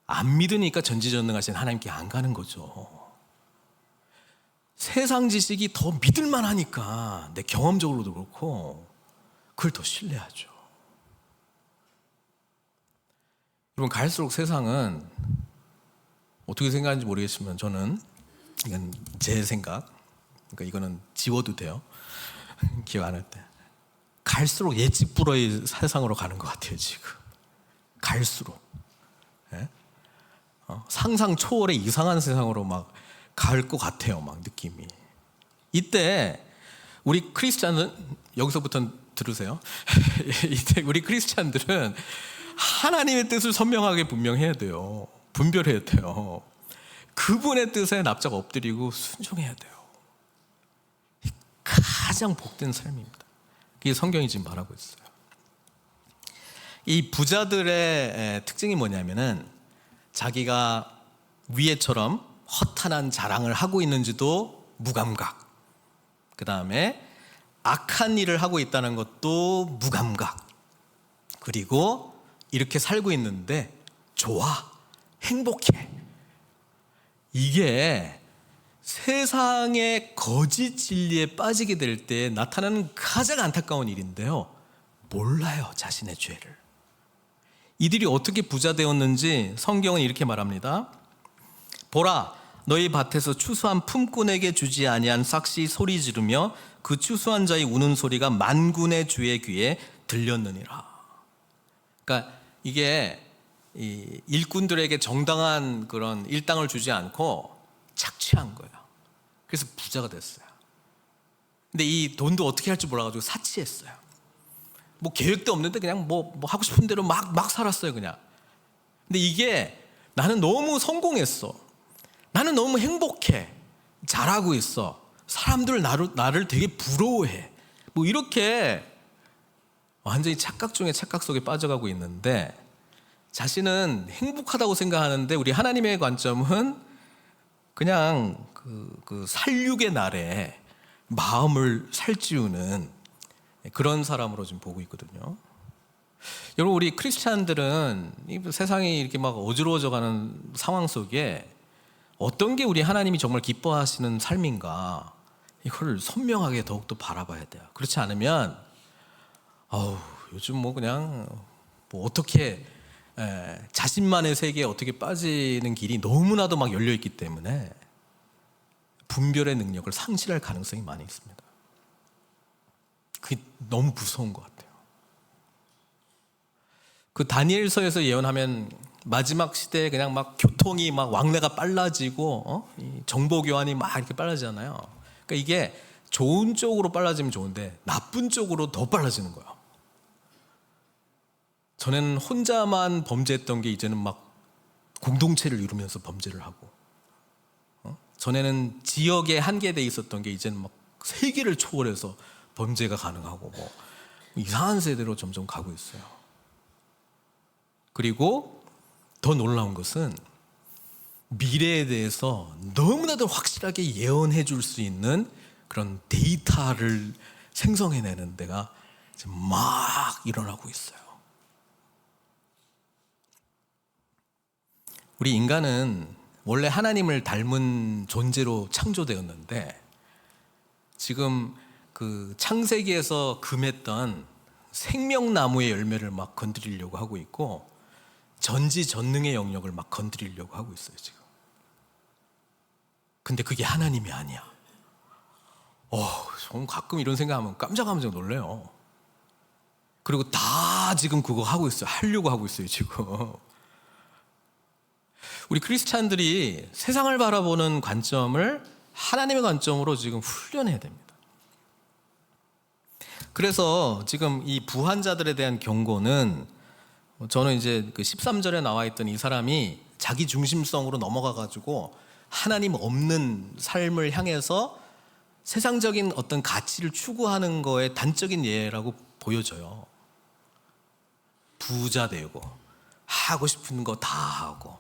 안 믿으니까 전지전능하신 하나님께 안 가는 거죠. 세상 지식이 더 믿을만 하니까 내 경험적으로도 그렇고 그걸 더 신뢰하죠. 여러분, 갈수록 세상은 어떻게 생각하는지 모르겠지만 저는, 이건 제 생각, 그러니까 이거는 지워도 돼요. 기억 안 할 때. 갈수록 예측불허의 세상으로 가는 것 같아요, 지금. 갈수록. 예? 상상 초월의 이상한 세상으로 막 갈 것 같아요, 막 느낌이. 이때 우리 크리스찬은, 여기서부터 들으세요. 이때 우리 크리스찬들은 하나님의 뜻을 선명하게 분명해야 돼요. 분별해야 돼요. 그분의 뜻에 납작 엎드리고 순종해야 돼요. 가장 복된 삶입니다. 그게 성경이 지금 말하고 있어요. 이 부자들의 특징이 뭐냐면은 자기가 위에처럼 허탄한 자랑을 하고 있는지도 무감각, 그 다음에 악한 일을 하고 있다는 것도 무감각, 그리고 이렇게 살고 있는데 좋아, 행복해. 이게 세상의 거짓 진리에 빠지게 될 때 나타나는 가장 안타까운 일인데요, 몰라요, 자신의 죄를. 이들이 어떻게 부자 되었는지 성경은 이렇게 말합니다. 보라, 너희 밭에서 추수한 품꾼에게 주지 아니한 삭시 소리 지르며 그 추수한 자의 우는 소리가 만군의 주의 귀에 들렸느니라. 그러니까 이게 이 일꾼들에게 정당한 그런 일당을 주지 않고 착취한 거예요. 그래서 부자가 됐어요. 근데 이 돈도 어떻게 할지 몰라가지고 사치했어요. 뭐 계획도 없는데 그냥 뭐 하고 싶은 대로 막 살았어요, 그냥. 근데 이게 나는 너무 성공했어, 나는 너무 행복해, 잘하고 있어, 사람들 나를 되게 부러워해, 뭐 이렇게 완전히 착각 중에 착각 속에 빠져가고 있는데, 자신은 행복하다고 생각하는데 우리 하나님의 관점은 그냥 그 살육의 날에 마음을 살찌우는 그런 사람으로 좀 보고 있거든요. 여러분, 우리 크리스찬들은 이 세상이 이렇게 막 어지러워져가는 상황 속에 어떤 게 우리 하나님이 정말 기뻐하시는 삶인가, 이걸 선명하게 더욱더 바라봐야 돼요. 그렇지 않으면 요즘 뭐 그냥 뭐 어떻게 자신만의 세계에 어떻게 빠지는 길이 너무나도 막 열려있기 때문에 분별의 능력을 상실할 가능성이 많이 있습니다. 그게 너무 무서운 것 같아요. 그 다니엘서에서 예언하면 마지막 시대에 그냥 막 교통이 막 왕래가 빨라지고 정보 교환이 막 이렇게 빨라지잖아요. 그러니까 이게 좋은 쪽으로 빨라지면 좋은데 나쁜 쪽으로 더 빨라지는 거예요. 전에는 혼자만 범죄했던 게 이제는 막 공동체를 이루면서 범죄를 하고, 전에는 지역에 한계돼 있었던 게 이제는 막 세계를 초월해서 범죄가 가능하고, 뭐 이상한 세대로 점점 가고 있어요. 그리고 더 놀라운 것은 미래에 대해서 너무나도 확실하게 예언해 줄 수 있는 그런 데이터를 생성해내는 데가 지금 막 일어나고 있어요. 우리 인간은 원래 하나님을 닮은 존재로 창조되었는데 지금 그 창세기에서 금했던 생명나무의 열매를 막 건드리려고 하고 있고, 전지전능의 영역을 막 건드리려고 하고 있어요, 지금. 근데 그게 하나님이 아니야. 저는 가끔 이런 생각하면 깜짝깜짝 놀래요. 그리고 다 지금 그거 하고 있어요. 하려고 하고 있어요, 지금. 우리 크리스찬들이 세상을 바라보는 관점을 하나님의 관점으로 지금 훈련해야 됩니다. 그래서 지금 이 부한자들에 대한 경고는, 저는 이제 그 13절에 나와 있던 이 사람이 자기 중심성으로 넘어가가지고 하나님 없는 삶을 향해서 세상적인 어떤 가치를 추구하는 거에 단적인 예라고 보여져요. 부자 되고 하고 싶은 거 다 하고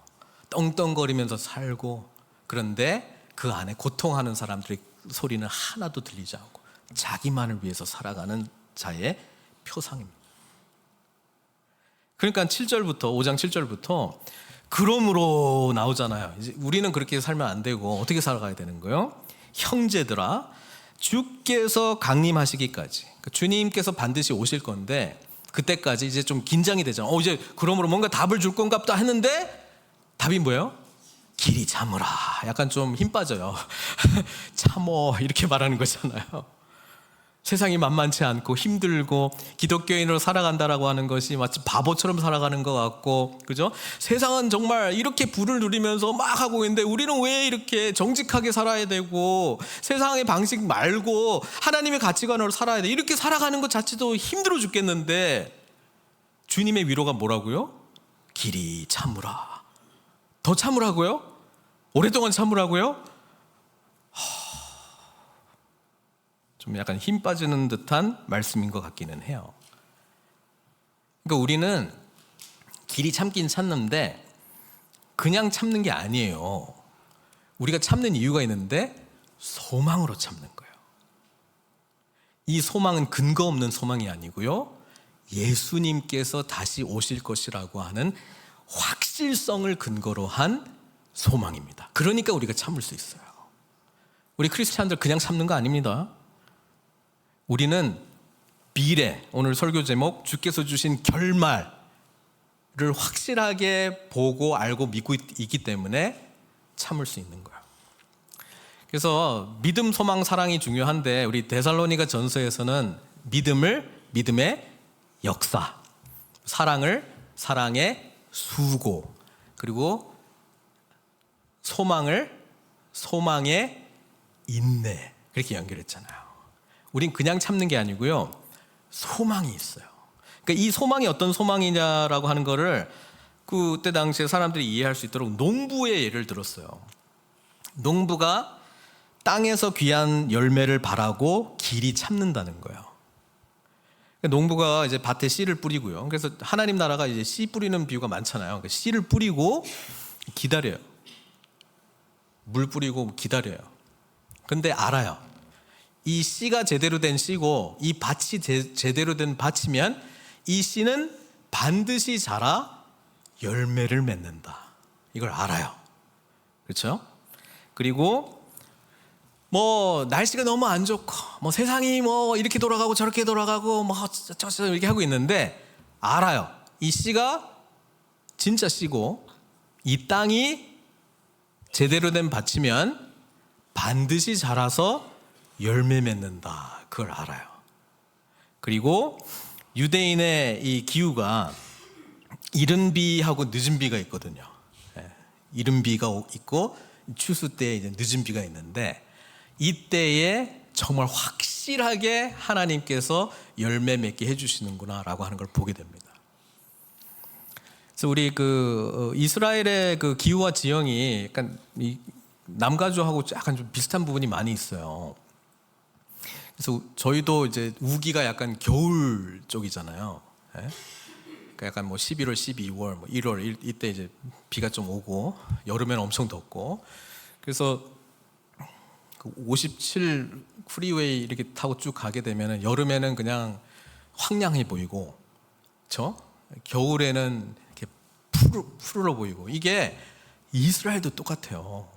떵떵거리면서 살고, 그런데 그 안에 고통하는 사람들의 소리는 하나도 들리지 않고 자기만을 위해서 살아가는 자의 표상입니다. 그러니까 7절부터 5장 7절부터 그러므로 나오잖아요. 이제 우리는 그렇게 살면 안 되고 어떻게 살아가야 되는 거예요? 형제들아, 주께서 강림하시기까지, 그러니까 주님께서 반드시 오실 건데 그때까지 이제 좀 긴장이 되잖아요. 이제 그러므로 뭔가 답을 줄 건가 보다 했는데 답이 뭐예요? 길이 참으라. 약간 좀 힘 빠져요. 참어 이렇게 말하는 거잖아요. 세상이 만만치 않고 힘들고 기독교인으로 살아간다라고 하는 것이 마치 바보처럼 살아가는 것 같고, 그죠? 세상은 정말 이렇게 부를 누리면서 막 하고 있는데 우리는 왜 이렇게 정직하게 살아야 되고 세상의 방식 말고 하나님의 가치관으로 살아야 돼, 이렇게 살아가는 것 자체도 힘들어 죽겠는데 주님의 위로가 뭐라고요? 길이 참으라. 더 참으라고요? 오랫동안 참으라고요? 좀 약간 힘 빠지는 듯한 말씀인 것 같기는 해요. 그러니까 우리는 길이 참긴 참는데 그냥 참는 게 아니에요. 우리가 참는 이유가 있는데 소망으로 참는 거예요. 이 소망은 근거 없는 소망이 아니고요, 예수님께서 다시 오실 것이라고 하는 확실성을 근거로 한 소망입니다. 그러니까 우리가 참을 수 있어요. 우리 크리스찬들 그냥 참는 거 아닙니다. 우리는 미래, 오늘 설교 제목 주께서 주신 결말을 확실하게 보고 알고 믿고 있기 때문에 참을 수 있는 거예요. 그래서 믿음, 소망, 사랑이 중요한데 우리 데살로니가 전서에서는 믿음의 역사, 사랑을 사랑의 수고, 그리고 소망을 소망의 인내, 그렇게 연결했잖아요. 우린 그냥 참는 게 아니고요, 소망이 있어요. 그러니까 이 소망이 어떤 소망이냐라고 하는 거를 그때 당시에 사람들이 이해할 수 있도록 농부의 예를 들었어요. 농부가 땅에서 귀한 열매를 바라고 길이 참는다는 거예요. 그러니까 농부가 이제 밭에 씨를 뿌리고요. 그래서 하나님 나라가 이제 씨 뿌리는 비유가 많잖아요. 그러니까 씨를 뿌리고 기다려요. 물 뿌리고 기다려요. 근데 알아요. 이 씨가 제대로 된 씨고 이 밭이 제대로 된 밭이면 이 씨는 반드시 자라 열매를 맺는다. 이걸 알아요. 그렇죠? 그리고 뭐 날씨가 너무 안 좋고 뭐 세상이 뭐 이렇게 돌아가고 저렇게 돌아가고 뭐 저저 이렇게 하고 있는데 알아요. 이 씨가 진짜 씨고 이 땅이 제대로 된 밭이면 반드시 자라서 열매 맺는다. 그걸 알아요. 그리고 유대인의 이 기후가 이른 비하고 늦은 비가 있거든요. 이른 비가 있고 추수 때에 이제 늦은 비가 있는데 이때에 정말 확실하게 하나님께서 열매 맺게 해주시는구나라고 하는 걸 보게 됩니다. 그래서 우리 이스라엘의 그 기후와 지형이 약간 이 남가주하고 약간 좀 비슷한 부분이 많이 있어요. 그래서 저희도 이제 우기가 약간 겨울 쪽이잖아요. 그러니까 약간 뭐 11월, 12월, 뭐 1월 이때 이제 비가 좀 오고 여름에는 엄청 덥고, 그래서 57 프리웨이 이렇게 타고 쭉 가게 되면은 여름에는 그냥 황량해 보이고, 그렇죠? 겨울에는 이렇게 푸르러 보이고, 이게 이스라엘도 똑같아요.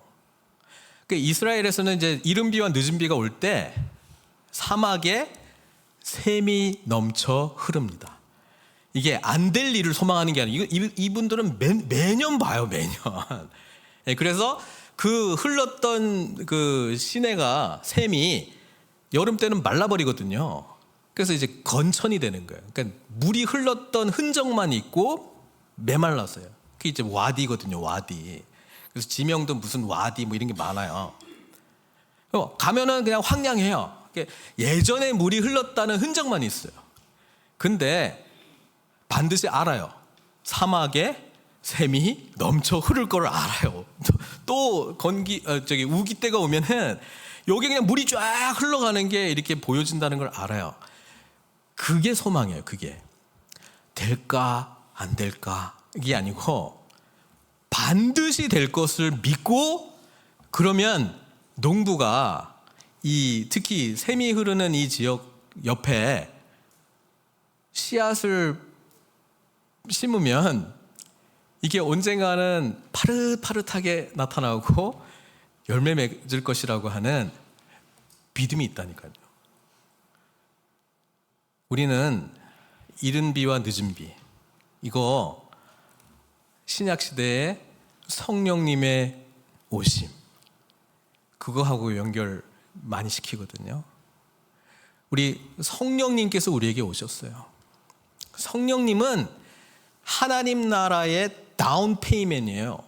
그러니까 이스라엘에서는 이제 이른 비와 늦은 비가 올 때 사막에 샘이 넘쳐 흐릅니다. 이게 안 될 일을 소망하는 게 아니고 이분들은 매년 봐요, 매년. 그래서 그 흘렀던 그 시내가 샘이 여름 때는 말라버리거든요. 그래서 이제 건천이 되는 거예요. 그러니까 물이 흘렀던 흔적만 있고 메말랐어요. 그게 이제 와디거든요, 와디. 그래서 지명도 무슨 와디 뭐 이런 게 많아요. 가면은 그냥 황량해요. 예전에 물이 흘렀다는 흔적만 있어요. 근데 반드시 알아요. 사막에 샘이 넘쳐 흐를 걸 알아요. 또 우기 때가 오면은 여기 그냥 물이 쫙 흘러가는 게 이렇게 보여진다는 걸 알아요. 그게 소망이에요. 그게 될까 안 될까 이게 아니고 반드시 될 것을 믿고, 그러면 농부가 특히 샘이 흐르는 이 지역 옆에 씨앗을 심으면 이게 언젠가는 파릇파릇하게 나타나고 열매 맺을 것이라고 하는 믿음이 있다니까요. 우리는 이른 비와 늦은 비, 이거 신약 시대에 성령님의 오심, 그거하고 연결 많이 시키거든요. 우리 성령님께서 우리에게 오셨어요. 성령님은 하나님 나라의 다운 페이먼이에요.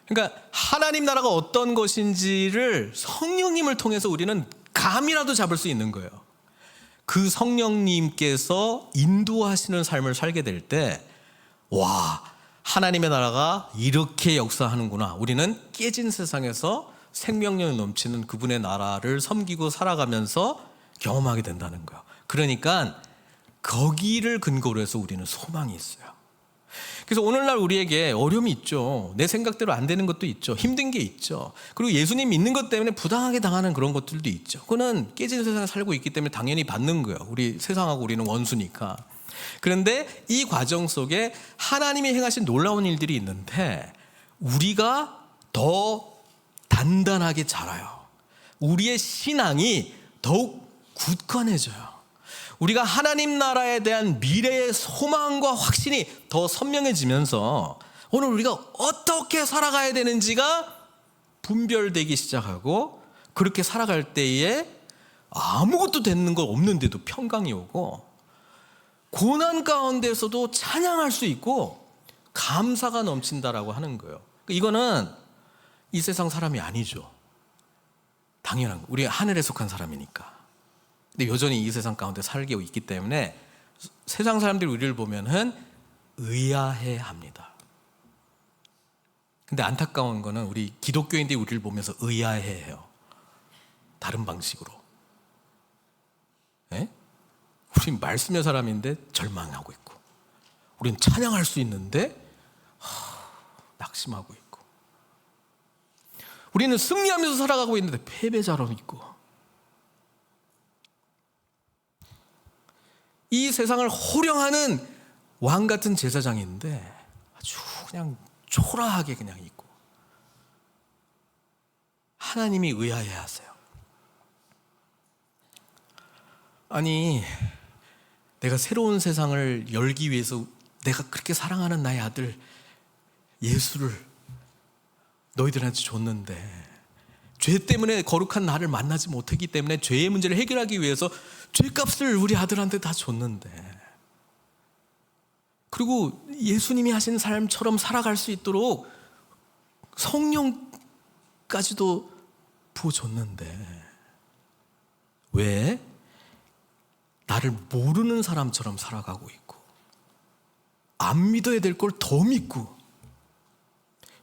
그러니까 하나님 나라가 어떤 것인지를 성령님을 통해서 우리는 감이라도 잡을 수 있는 거예요. 그 성령님께서 인도하시는 삶을 살게 될 때, 와, 하나님의 나라가 이렇게 역사하는구나. 우리는 깨진 세상에서 생명력이 넘치는 그분의 나라를 섬기고 살아가면서 경험하게 된다는 거예요. 그러니까 거기를 근거로 해서 우리는 소망이 있어요. 그래서 오늘날 우리에게 어려움이 있죠. 내 생각대로 안 되는 것도 있죠. 힘든 게 있죠. 그리고 예수님 믿는 것 때문에 부당하게 당하는 그런 것들도 있죠. 그거는 깨진 세상에 살고 있기 때문에 당연히 받는 거예요. 우리 세상하고 우리는 원수니까. 그런데 이 과정 속에 하나님이 행하신 놀라운 일들이 있는데 우리가 더 단단하게 자라요. 우리의 신앙이 더욱 굳건해져요. 우리가 하나님 나라에 대한 미래의 소망과 확신이 더 선명해지면서 오늘 우리가 어떻게 살아가야 되는지가 분별되기 시작하고, 그렇게 살아갈 때에 아무것도 되는 거 없는데도 평강이 오고, 고난 가운데서도 찬양할 수 있고 감사가 넘친다라고 하는 거예요. 이거는 이 세상 사람이 아니죠. 당연한 거. 우리 하늘에 속한 사람이니까. 근데 여전히 이 세상 가운데 살게 있기 때문에 세상 사람들이 우리를 보면은 의아해 합니다. 근데 안타까운 거는 우리 기독교인들이 우리를 보면서 의아해 해요. 다른 방식으로. 예? 우린 말씀의 사람인데 절망하고 있고, 우린 찬양할 수 있는데 낙심하고 있고, 우리는 승리하면서 살아가고 있는데 패배자로 있고, 이 세상을 호령하는 왕 같은 제사장인데 아주 그냥 초라하게 그냥 있고, 하나님이 의아해 하세요. 아니, 내가 새로운 세상을 열기 위해서 내가 그렇게 사랑하는 나의 아들 예수를 너희들한테 줬는데, 죄 때문에 거룩한 나를 만나지 못했기 때문에 죄의 문제를 해결하기 위해서 죄값을 우리 아들한테 다 줬는데, 그리고 예수님이 하신 삶처럼 살아갈 수 있도록 성령까지도 부어줬는데 왜 나를 모르는 사람처럼 살아가고 있고, 안 믿어야 될 걸 더 믿고,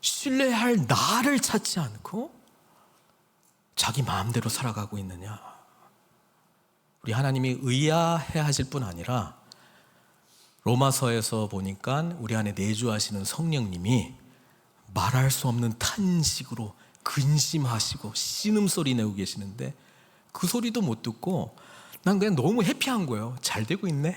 신뢰할 나를 찾지 않고 자기 마음대로 살아가고 있느냐? 우리 하나님이 의아해 하실 뿐 아니라 로마서에서 보니까 우리 안에 내주하시는 성령님이 말할 수 없는 탄식으로 근심하시고 신음소리 내고 계시는데, 그 소리도 못 듣고 난 그냥 너무 해피한 거예요. 잘 되고 있네.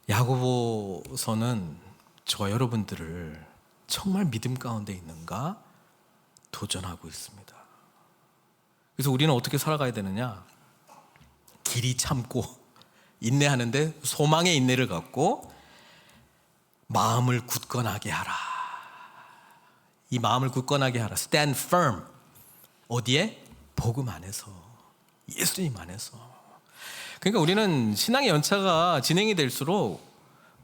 야고보서는 저와 여러분들을 정말 믿음 가운데 있는가 도전하고 있습니다. 그래서 우리는 어떻게 살아가야 되느냐? 길이 참고 인내하는데 소망의 인내를 갖고 마음을 굳건하게 하라. 이 마음을 굳건하게 하라. Stand firm. 어디에? 복음 안에서, 예수님 안에서. 그러니까 우리는 신앙의 연차가 진행이 될수록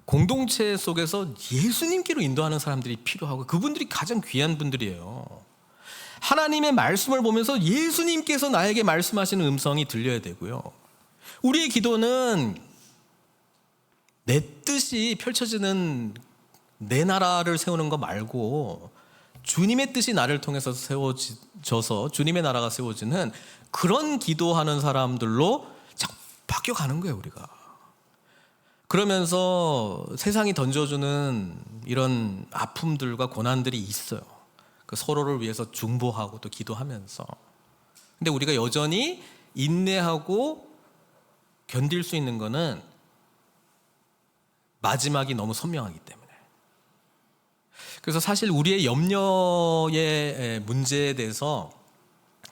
공동체 속에서 예수님께로 인도하는 사람들이 필요하고 그분들이 가장 귀한 분들이에요. 하나님의 말씀을 보면서 예수님께서 나에게 말씀하시는 음성이 들려야 되고요. 우리의 기도는 내 뜻이 펼쳐지는 내 나라를 세우는 거 말고 주님의 뜻이 나를 통해서 세워져서 주님의 나라가 세워지는 그런 기도하는 사람들로 자꾸 바뀌어가는 거예요, 우리가. 그러면서 세상이 던져주는 이런 아픔들과 고난들이 있어요. 그 서로를 위해서 중보하고 또 기도하면서. 근데 우리가 여전히 인내하고 견딜 수 있는 거는 마지막이 너무 선명하기 때문에. 그래서 사실 우리의 염려의 문제에 대해서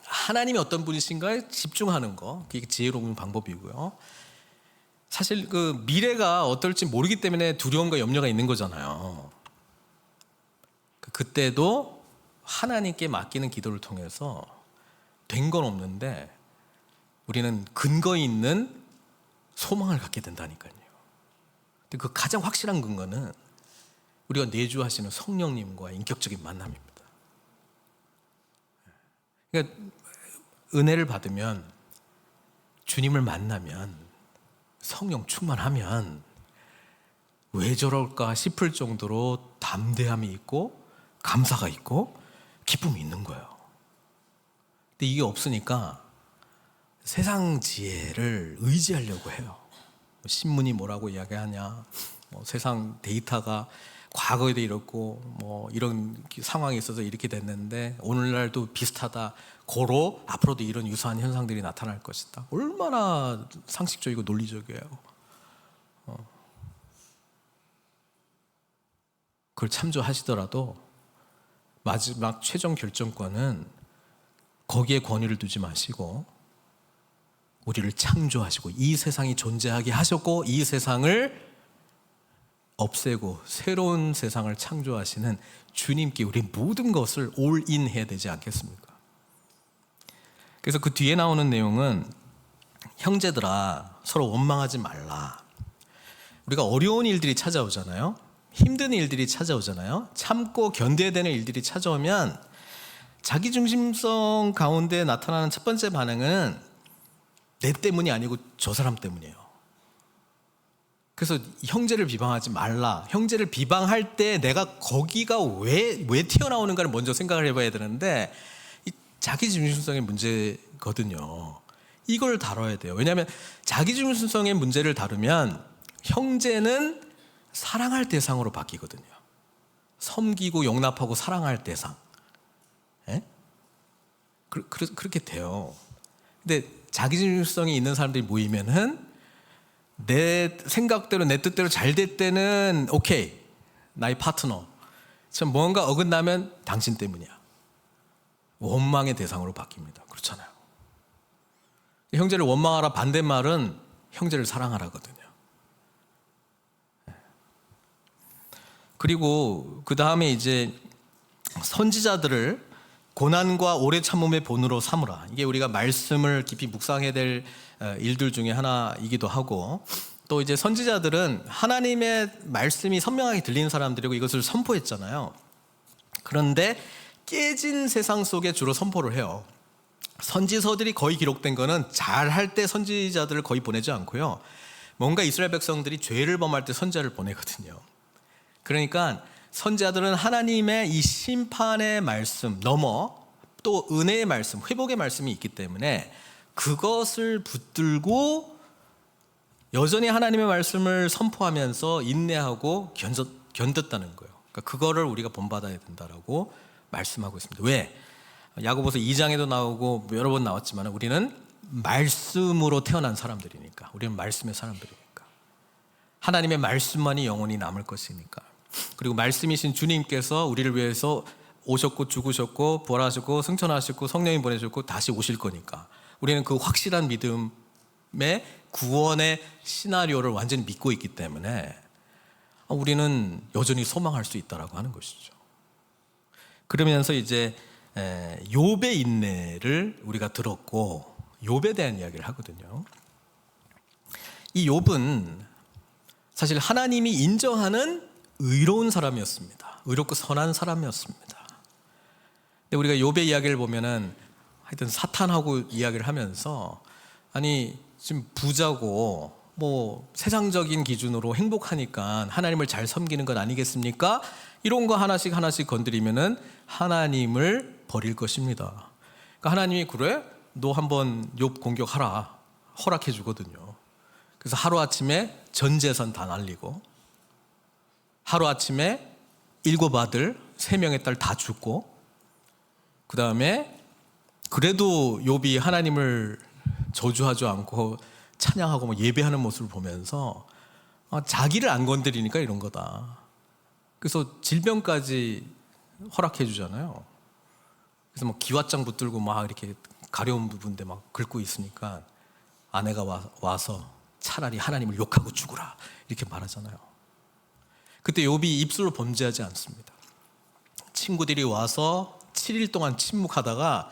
하나님이 어떤 분이신가에 집중하는 거, 그게 지혜로운 방법이고요. 사실 그 미래가 어떨지 모르기 때문에 두려움과 염려가 있는 거잖아요. 그때도 하나님께 맡기는 기도를 통해서 된 건 없는데 우리는 근거 있는 소망을 갖게 된다니까요. 근데 그 가장 확실한 근거는 우리가 내주하시는 성령님과 인격적인 만남입니다. 그러니까 은혜를 받으면, 주님을 만나면, 성령 충만하면 왜 저럴까 싶을 정도로 담대함이 있고 감사가 있고 기쁨이 있는 거예요. 근데 이게 없으니까 세상 지혜를 의지하려고 해요. 신문이 뭐라고 이야기하냐, 세상 데이터가 과거에도 이렇고 이런 상황이 있어서 이렇게 됐는데 오늘날도 비슷하다, 고로 앞으로도 이런 유사한 현상들이 나타날 것이다. 얼마나 상식적이고 논리적이에요. 그걸 참조하시더라도 마지막 최종 결정권은 거기에 권위를 두지 마시고 우리를 창조하시고 이 세상이 존재하게 하셨고 이 세상을 없애고 새로운 세상을 창조하시는 주님께 우리 모든 것을 올인해야 되지 않겠습니까? 그래서 그 뒤에 나오는 내용은 형제들아 서로 원망하지 말라. 우리가 어려운 일들이 찾아오잖아요. 힘든 일들이 찾아오잖아요. 참고 견뎌야 되는 일들이 찾아오면 자기중심성 가운데 나타나는 첫 번째 반응은 내 때문이 아니고 저 사람 때문이에요. 그래서 형제를 비방하지 말라. 형제를 비방할 때 내가 거기가 왜 튀어나오는가를 먼저 생각을 해봐야 되는데 이 자기중심성의 문제거든요. 이걸 다뤄야 돼요. 왜냐하면 자기중심성의 문제를 다루면 형제는 사랑할 대상으로 바뀌거든요. 섬기고 용납하고 사랑할 대상. 그렇게 돼요. 근데 자기중심성이 있는 사람들이 모이면은 내 생각대로 내 뜻대로 잘 될 때는 오케이, 나의 파트너. 참 뭔가 어긋나면 당신 때문이야. 원망의 대상으로 바뀝니다. 그렇잖아요. 형제를 원망하라 반대말은 형제를 사랑하라거든요. 그리고 그 다음에 이제 선지자들을 고난과 오래 참음의 본으로 삼으라. 이게 우리가 말씀을 깊이 묵상해야 될 일들 중에 하나이기도 하고, 또 이제 선지자들은 하나님의 말씀이 선명하게 들리는 사람들이고 이것을 선포했잖아요. 그런데 깨진 세상 속에 주로 선포를 해요. 선지서들이 거의 기록된 거는 잘할 때 선지자들을 거의 보내지 않고요. 뭔가 이스라엘 백성들이 죄를 범할 때 선지자를 보내거든요. 그러니까 선지자들은 하나님의 이 심판의 말씀 넘어 또 은혜의 말씀, 회복의 말씀이 있기 때문에 그것을 붙들고 여전히 하나님의 말씀을 선포하면서 인내하고 견뎠다는 거예요. 그러니까 그거를 우리가 본받아야 된다라고 말씀하고 있습니다. 왜? 야고보서 2장에도 나오고 여러 번 나왔지만 우리는 말씀으로 태어난 사람들이니까, 우리는 말씀의 사람들이니까, 하나님의 말씀만이 영원히 남을 것이니까. 그리고 말씀이신 주님께서 우리를 위해서 오셨고 죽으셨고 부활하셨고 승천하셨고 성령이 보내셨고 다시 오실 거니까 우리는 그 확실한 믿음의 구원의 시나리오를 완전히 믿고 있기 때문에 우리는 여전히 소망할 수 있다라고 하는 것이죠. 그러면서 이제 욥의 인내를 우리가 들었고 욥에 대한 이야기를 하거든요. 이 욥은 사실 하나님이 인정하는 의로운 사람이었습니다. 의롭고 선한 사람이었습니다. 근데 우리가 욥의 이야기를 보면은 하여튼 사탄하고 이야기를 하면서 아니 지금 부자고 뭐 세상적인 기준으로 행복하니까 하나님을 잘 섬기는 것 아니겠습니까? 이런 거 하나씩 하나씩 건드리면은 하나님을 버릴 것입니다. 그러니까 하나님이 그래? 너 한번 욥 공격하라 허락해 주거든요. 그래서 하루아침에 전 재산 다 날리고 하루아침에 7 아들 3명의 딸 다 죽고 그 다음에 그래도 욥이 하나님을 저주하지 않고 찬양하고 뭐 예배하는 모습을 보면서 자기를 안 건드리니까 이런 거다. 그래서 질병까지 허락해 주잖아요. 그래서 뭐 기왓장 붙들고 막 이렇게 가려운 부분인데 막 긁고 있으니까 아내가 와서 차라리 하나님을 욕하고 죽으라 이렇게 말하잖아요. 그때 욥이 입술로 범죄하지 않습니다. 친구들이 와서 7일 동안 침묵하다가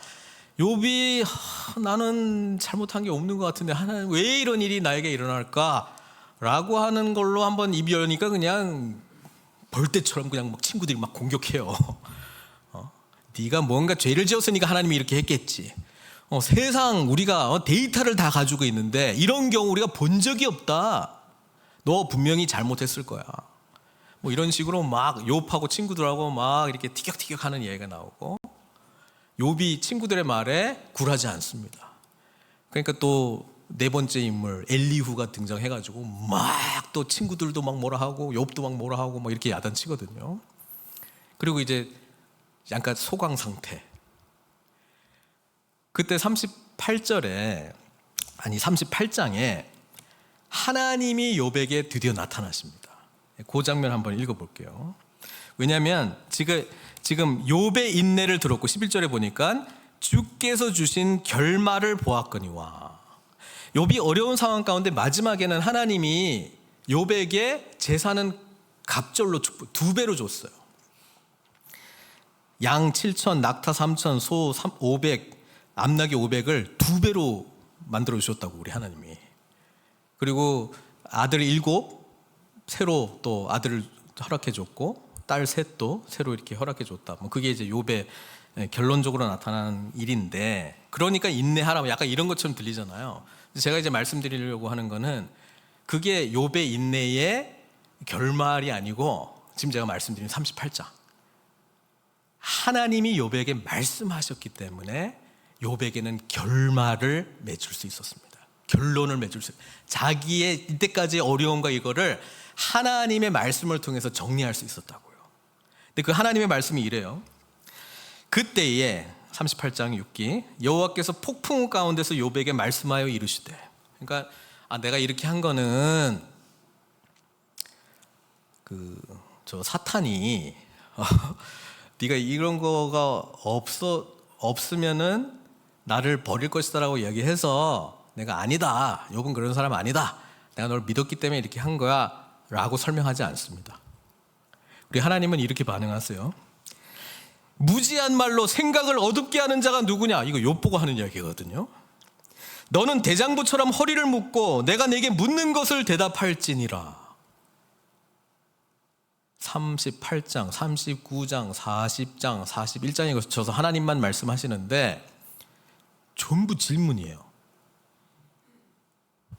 욥이 나는 잘못한 게 없는 것 같은데 하나님 왜 이런 일이 나에게 일어날까? 라고 하는 걸로 한번 입이 열니까 그냥 벌떼처럼 그냥 막 친구들이 막 공격해요. 네가 뭔가 죄를 지었으니까 하나님이 이렇게 했겠지. 세상 우리가 데이터를 다 가지고 있는데 이런 경우 우리가 본 적이 없다. 너 분명히 잘못했을 거야. 뭐 이런 식으로 막 욥하고 친구들하고 막 이렇게 티격태격하는 얘기가 나오고 욥이 친구들의 말에 굴하지 않습니다. 그러니까 또 4번째 인물 엘리후가 등장해가지고 막 또 친구들도 막 뭐라 하고 욥도 막 뭐라 하고 막 이렇게 야단치거든요. 그리고 이제 약간 소강 상태. 그때 38장에 하나님이 욥에게 드디어 나타나십니다. 그 장면 한번 읽어볼게요. 왜냐하면 지금 욥의 인내를 들었고 11절에 보니까 주께서 주신 결말을 보았거니와. 욥이 어려운 상황 가운데 마지막에는 하나님이 욥에게 재산은 갑절로 축복 2배로 줬어요. 양 7천, 낙타 3천, 소 500, 암나귀 500을 2배로 만들어 주셨다고 우리 하나님이. 그리고 아들 7 새로 또 아들을 허락해 줬고 딸 셋도 새로 이렇게 허락해 줬다. 뭐 그게 이제 욥의 결론적으로 나타난 일인데, 그러니까 인내하라 약간 이런 것처럼 들리잖아요. 제가 이제 말씀드리려고 하는 거는 그게 욥의 인내의 결말이 아니고 지금 제가 말씀드린 38장. 하나님이 욥에게 말씀하셨기 때문에 욥에게는 결말을 맺을 수 있었습니다. 결론을 맺을 수, 자기의 이때까지의 어려움과 이거를 하나님의 말씀을 통해서 정리할 수 있었다고요. 근데 그 하나님의 말씀이 이래요. 그때에 38장 6기 여호와께서 폭풍 가운데서 욥에게 말씀하여 이르시되, 그러니까 내가 이렇게 한 거는 저 사탄이 네가 이런 거가 없으면은 나를 버릴 것이다라고 이야기해서 내가 아니다, 욥은 그런 사람 아니다, 내가 널 믿었기 때문에 이렇게 한 거야 라고 설명하지 않습니다. 우리 하나님은 이렇게 반응하세요. 무지한 말로 생각을 어둡게 하는 자가 누구냐? 이거 욥 보고 하는 이야기거든요. 너는 대장부처럼 허리를 묶고 내가 내게 묻는 것을 대답할지니라. 38장, 39장, 40장, 41장에 거쳐서 하나님만 말씀하시는데 전부 질문이에요.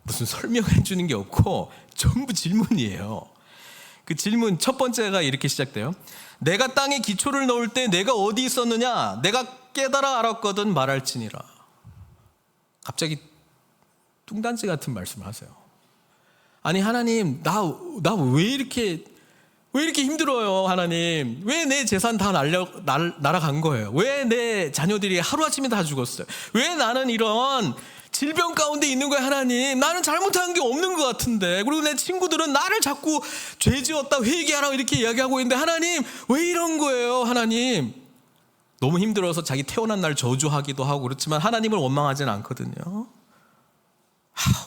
무슨 설명해 주는 게 없고 전부 질문이에요. 그 질문 첫 번째가 이렇게 시작돼요. 내가 땅에 기초를 넣을 때 내가 어디 있었느냐? 내가 깨달아 알았거든 말할지니라. 갑자기 뚱딴지 같은 말씀을 하세요. 아니 하나님, 나 왜 이렇게 힘들어요? 하나님, 왜 내 재산 다 날아간 거예요? 왜 내 자녀들이 하루아침에 다 죽었어요? 왜 나는 이런 질병 가운데 있는 거야? 하나님, 나는 잘못한 게 없는 것 같은데, 그리고 내 친구들은 나를 자꾸 죄 지었다 회개하라고 이렇게 이야기하고 있는데 하나님 왜 이런 거예요? 하나님, 너무 힘들어서 자기 태어난 날 저주하기도 하고 그렇지만 하나님을 원망하지는 않거든요.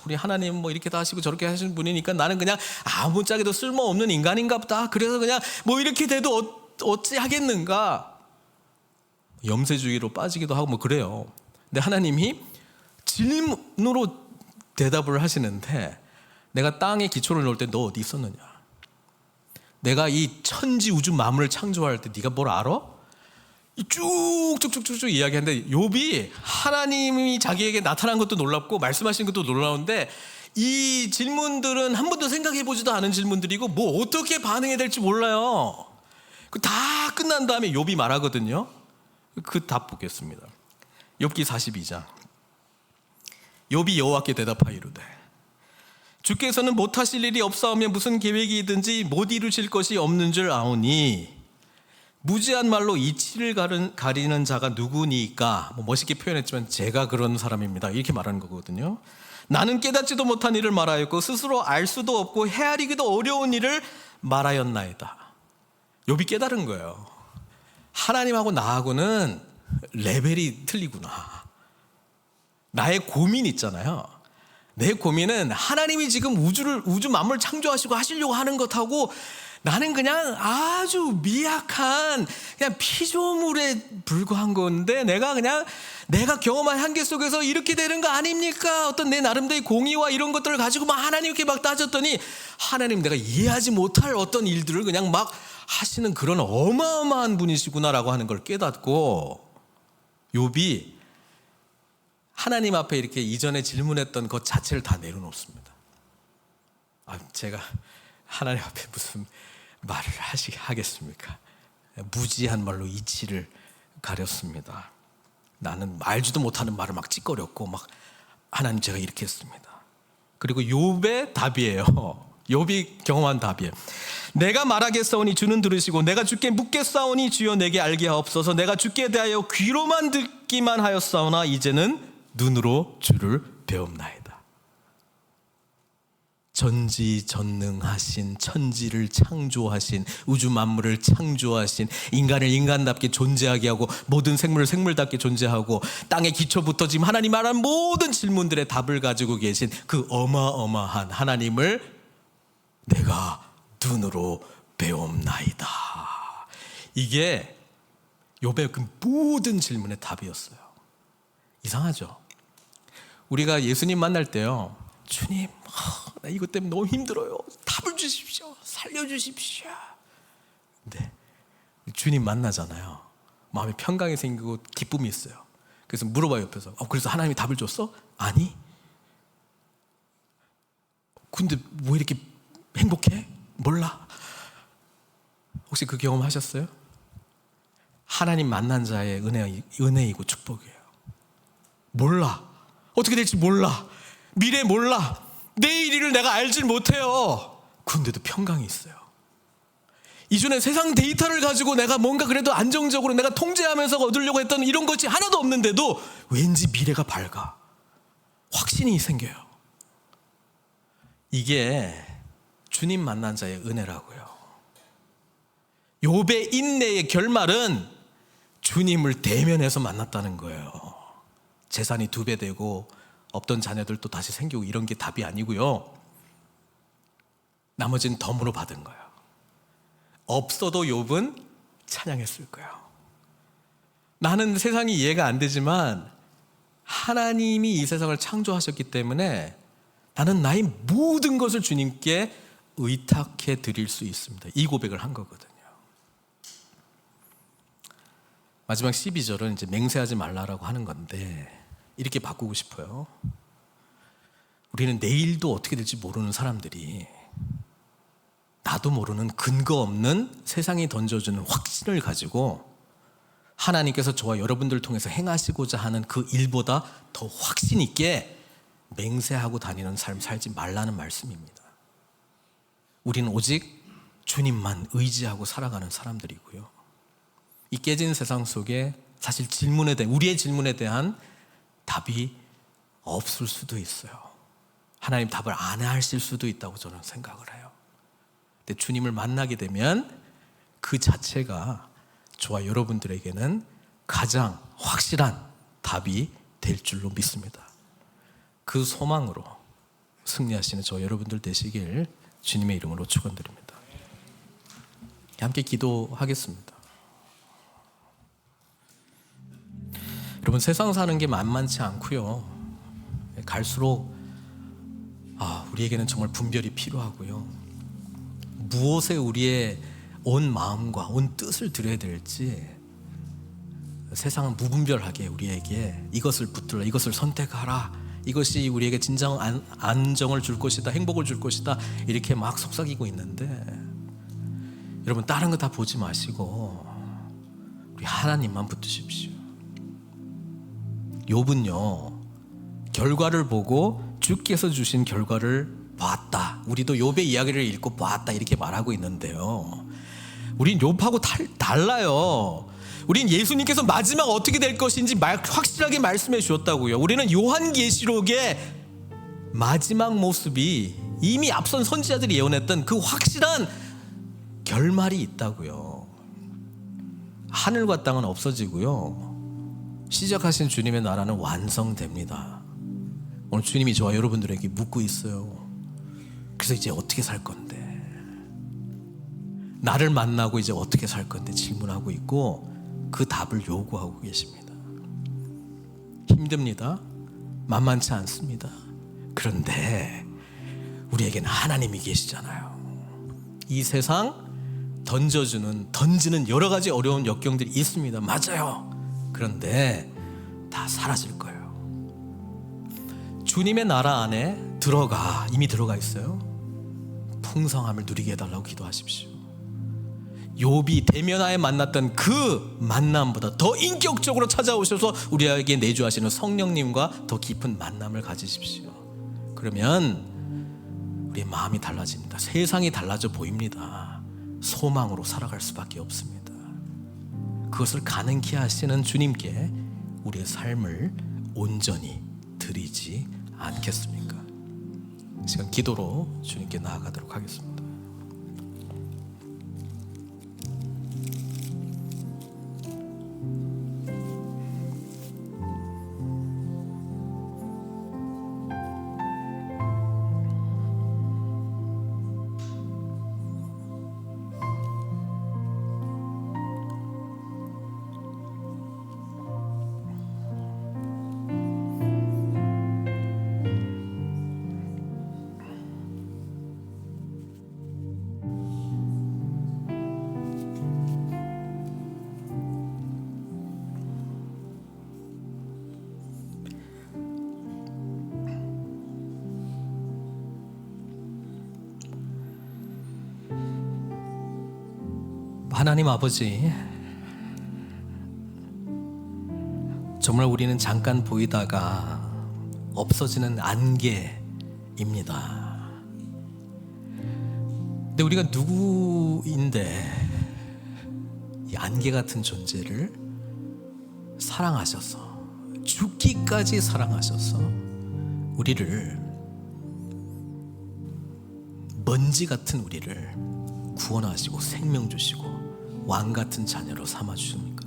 우리 하나님 뭐 이렇게 다 하시고 저렇게 하시는 분이니까 나는 그냥 아무짝에도 쓸모없는 인간인가 보다, 그래서 그냥 뭐 이렇게 돼도 어찌 하겠는가, 염세주의로 빠지기도 하고 뭐 그래요. 근데 하나님이 질문으로 대답을 하시는데, 내가 땅에 기초를 놓을 때 너 어디 있었느냐? 내가 이 천지 우주 만물을 창조할 때 네가 뭘 알아? 쭉쭉쭉쭉쭉 이야기하는데 욥이 하나님이 자기에게 나타난 것도 놀랍고 말씀하신 것도 놀라운데 이 질문들은 한 번도 생각해 보지도 않은 질문들이고 뭐 어떻게 반응해야 될지 몰라요. 그 다 끝난 다음에 욥이 말하거든요. 그 답 보겠습니다. 욥기 42장. 욥이 여호와께 대답하여 이르되 주께서는 못하실 일이 없사오며 무슨 계획이 있든지 못 이루실 것이 없는 줄 아오니 무지한 말로 이치를 가리는 자가 누구니까, 뭐 멋있게 표현했지만 제가 그런 사람입니다 이렇게 말하는 거거든요. 나는 깨닫지도 못한 일을 말하였고 스스로 알 수도 없고 헤아리기도 어려운 일을 말하였나이다. 욥이 깨달은 거예요. 하나님하고 나하고는 레벨이 틀리구나. 나의 고민 있잖아요. 내 고민은 하나님이 지금 우주 만물 창조하시고 하시려고 하는 것하고 나는 그냥 아주 미약한 그냥 피조물에 불과한 건데 내가 경험한 한계 속에서 이렇게 되는 거 아닙니까? 어떤 내 나름대로의 공의와 이런 것들을 가지고 막 하나님께 막 따졌더니 하나님 내가 이해하지 못할 어떤 일들을 그냥 막 하시는 그런 어마어마한 분이시구나라고 하는 걸 깨닫고 욥이 하나님 앞에 이렇게 이전에 질문했던 것 자체를 다 내려놓습니다. 제가 하나님 앞에 무슨 말을 하겠습니까? 무지한 말로 이치를 가렸습니다. 나는 알지도 못하는 말을 막 찌꺼렸고 막 하나님 제가 이렇게 했습니다. 그리고 욥의 답이에요. 욥이 경험한 답이에요. 내가 말하겠사오니 주는 들으시고 내가 주께 묻겠사오니 주여 내게 알게 하옵소서. 내가 주께 대하여 귀로만 듣기만 하였사오나 이제는 눈으로 주를 배움나이다. 전지전능하신 천지를 창조하신 우주 만물을 창조하신 인간을 인간답게 존재하게 하고 모든 생물을 생물답게 존재하고 땅의 기초부터 지금 하나님 말한 모든 질문들의 답을 가지고 계신 그 어마어마한 하나님을 내가 눈으로 배움나이다. 이게 욥의 그 모든 질문의 답이었어요. 이상하죠? 우리가 예수님 만날 때요, 주님, 나 이것 때문에 너무 힘들어요. 답을 주십시오. 살려주십시오. 근데 주님 만나잖아요. 마음에 평강이 생기고 기쁨이 있어요. 그래서 물어봐요, 옆에서. 그래서 하나님이 답을 줬어? 아니. 근데 왜 이렇게 행복해? 몰라. 혹시 그 경험 하셨어요? 하나님 만난 자의 은혜이고 축복이에요. 몰라. 어떻게 될지 몰라. 미래 몰라. 내일 일을 내가 알질 못해요. 그런데도 평강이 있어요. 이전에 세상 데이터를 가지고 내가 뭔가 그래도 안정적으로 내가 통제하면서 얻으려고 했던 이런 것이 하나도 없는데도 왠지 미래가 밝아. 확신이 생겨요. 이게 주님 만난 자의 은혜라고요. 욥의 인내의 결말은 주님을 대면해서 만났다는 거예요. 재산이 2배 되고 없던 자녀들도 다시 생기고 이런 게 답이 아니고요. 나머지는 덤으로 받은 거예요. 없어도 욥은 찬양했을 거예요. 나는 세상이 이해가 안 되지만 하나님이 이 세상을 창조하셨기 때문에 나는 나의 모든 것을 주님께 의탁해 드릴 수 있습니다. 이 고백을 한 거거든요. 마지막 12절은 이제 맹세하지 말라라고 하는 건데 이렇게 바꾸고 싶어요. 우리는 내일도 어떻게 될지 모르는 사람들이 나도 모르는 근거 없는 세상이 던져주는 확신을 가지고 하나님께서 저와 여러분들을 통해서 행하시고자 하는 그 일보다 더 확신 있게 맹세하고 다니는 삶 살지 말라는 말씀입니다. 우리는 오직 주님만 의지하고 살아가는 사람들이고요. 이 깨진 세상 속에 사실 우리의 질문에 대한 답이 없을 수도 있어요. 하나님 답을 안 하실 수도 있다고 저는 생각을 해요. 근데 주님을 만나게 되면 그 자체가 저와 여러분들에게는 가장 확실한 답이 될 줄로 믿습니다. 그 소망으로 승리하시는 저 여러분들 되시길 주님의 이름으로 축원드립니다. 함께 기도하겠습니다. 여러분, 세상 사는 게 만만치 않고요. 갈수록 우리에게는 정말 분별이 필요하고요. 무엇에 우리의 온 마음과 온 뜻을 들여야 될지 세상은 무분별하게 우리에게 이것을 붙들라, 이것을 선택하라, 이것이 우리에게 진정 안정을 줄 것이다, 행복을 줄 것이다, 이렇게 막 속삭이고 있는데, 여러분 다른 거 다 보지 마시고 우리 하나님만 붙드십시오. 욥은요, 결과를 보고 주께서 주신 결과를 봤다. 우리도 욥의 이야기를 읽고 봤다, 이렇게 말하고 있는데요, 우린 욥하고 달라요. 우린 예수님께서 마지막 어떻게 될 것인지 확실하게 말씀해 주셨다고요. 우리는 요한계시록의 마지막 모습이 이미 앞선 선지자들이 예언했던 그 확실한 결말이 있다고요. 하늘과 땅은 없어지고요, 시작하신 주님의 나라는 완성됩니다. 오늘 주님이 저와 여러분들에게 묻고 있어요. 그래서 이제 어떻게 살 건데, 나를 만나고 이제 어떻게 살 건데 질문하고 있고, 그 답을 요구하고 계십니다. 힘듭니다. 만만치 않습니다. 그런데 우리에게는 하나님이 계시잖아요. 이 세상 던지는 여러 가지 어려운 역경들이 있습니다. 맞아요. 그런데 다 사라질 거예요. 주님의 나라 안에 이미 들어가 있어요. 풍성함을 누리게 해달라고 기도하십시오. 욥이 대면하에 만났던 그 만남보다 더 인격적으로 찾아오셔서 우리에게 내주하시는 성령님과 더 깊은 만남을 가지십시오. 그러면 우리의 마음이 달라집니다. 세상이 달라져 보입니다. 소망으로 살아갈 수밖에 없습니다. 그것을 가능케 하시는 주님께 우리의 삶을 온전히 드리지 않겠습니까? 이 시간 기도로 주님께 나아가도록 하겠습니다. 하나님 아버지, 정말 우리는 잠깐 보이다가 없어지는 안개입니다. 근데 우리가 누구인데 이 안개 같은 존재를 사랑하셔서, 죽기까지 사랑하셔서 우리를, 먼지 같은 우리를 구원하시고 생명 주시고 왕 같은 자녀로 삼아 주십니까?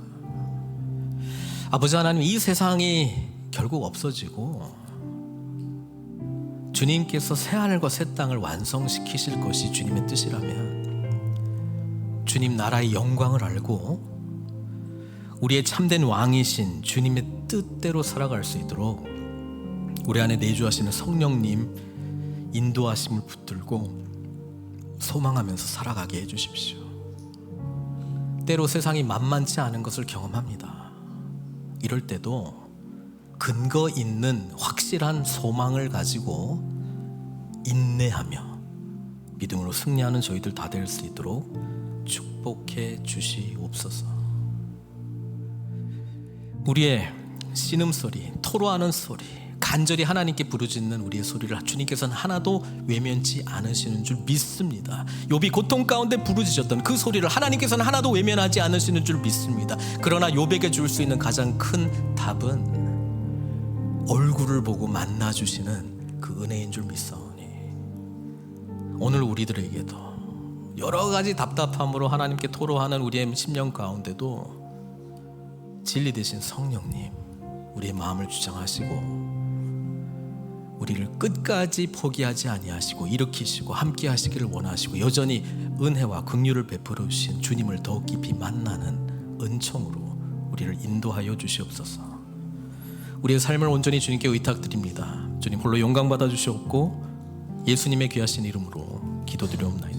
아버지 하나님, 이 세상이 결국 없어지고 주님께서 새하늘과 새 땅을 완성시키실 것이 주님의 뜻이라면, 주님 나라의 영광을 알고 우리의 참된 왕이신 주님의 뜻대로 살아갈 수 있도록 우리 안에 내주하시는 성령님 인도하심을 붙들고 소망하면서 살아가게 해주십시오. 때로 세상이 만만치 않은 것을 경험합니다. 이럴 때도 근거 있는 확실한 소망을 가지고 인내하며 믿음으로 승리하는 저희들 다 될 수 있도록 축복해 주시옵소서. 우리의 신음소리, 토로하는 소리, 간절히 하나님께 부르짖는 우리의 소리를 주님께서는 하나도 외면치 않으시는 줄 믿습니다. 욥이 고통 가운데 부르짖었던 그 소리를 하나님께서는 하나도 외면하지 않으시는 줄 믿습니다. 그러나 욥에게 줄 수 있는 가장 큰 답은 얼굴을 보고 만나주시는 그 은혜인 줄 믿사오니, 오늘 우리들에게도 여러 가지 답답함으로 하나님께 토로하는 우리의 심령 가운데도 진리 되신 성령님, 우리의 마음을 주장하시고 우리를 끝까지 포기하지 아니하시고 일으키시고 함께 하시기를 원하시고 여전히 은혜와 긍휼을 베풀어 주신 주님을 더욱 깊이 만나는 은총으로 우리를 인도하여 주시옵소서. 우리의 삶을 온전히 주님께 의탁드립니다. 주님 홀로 영광 받아 주시옵고 예수님의 귀하신 이름으로 기도드리옵나이다.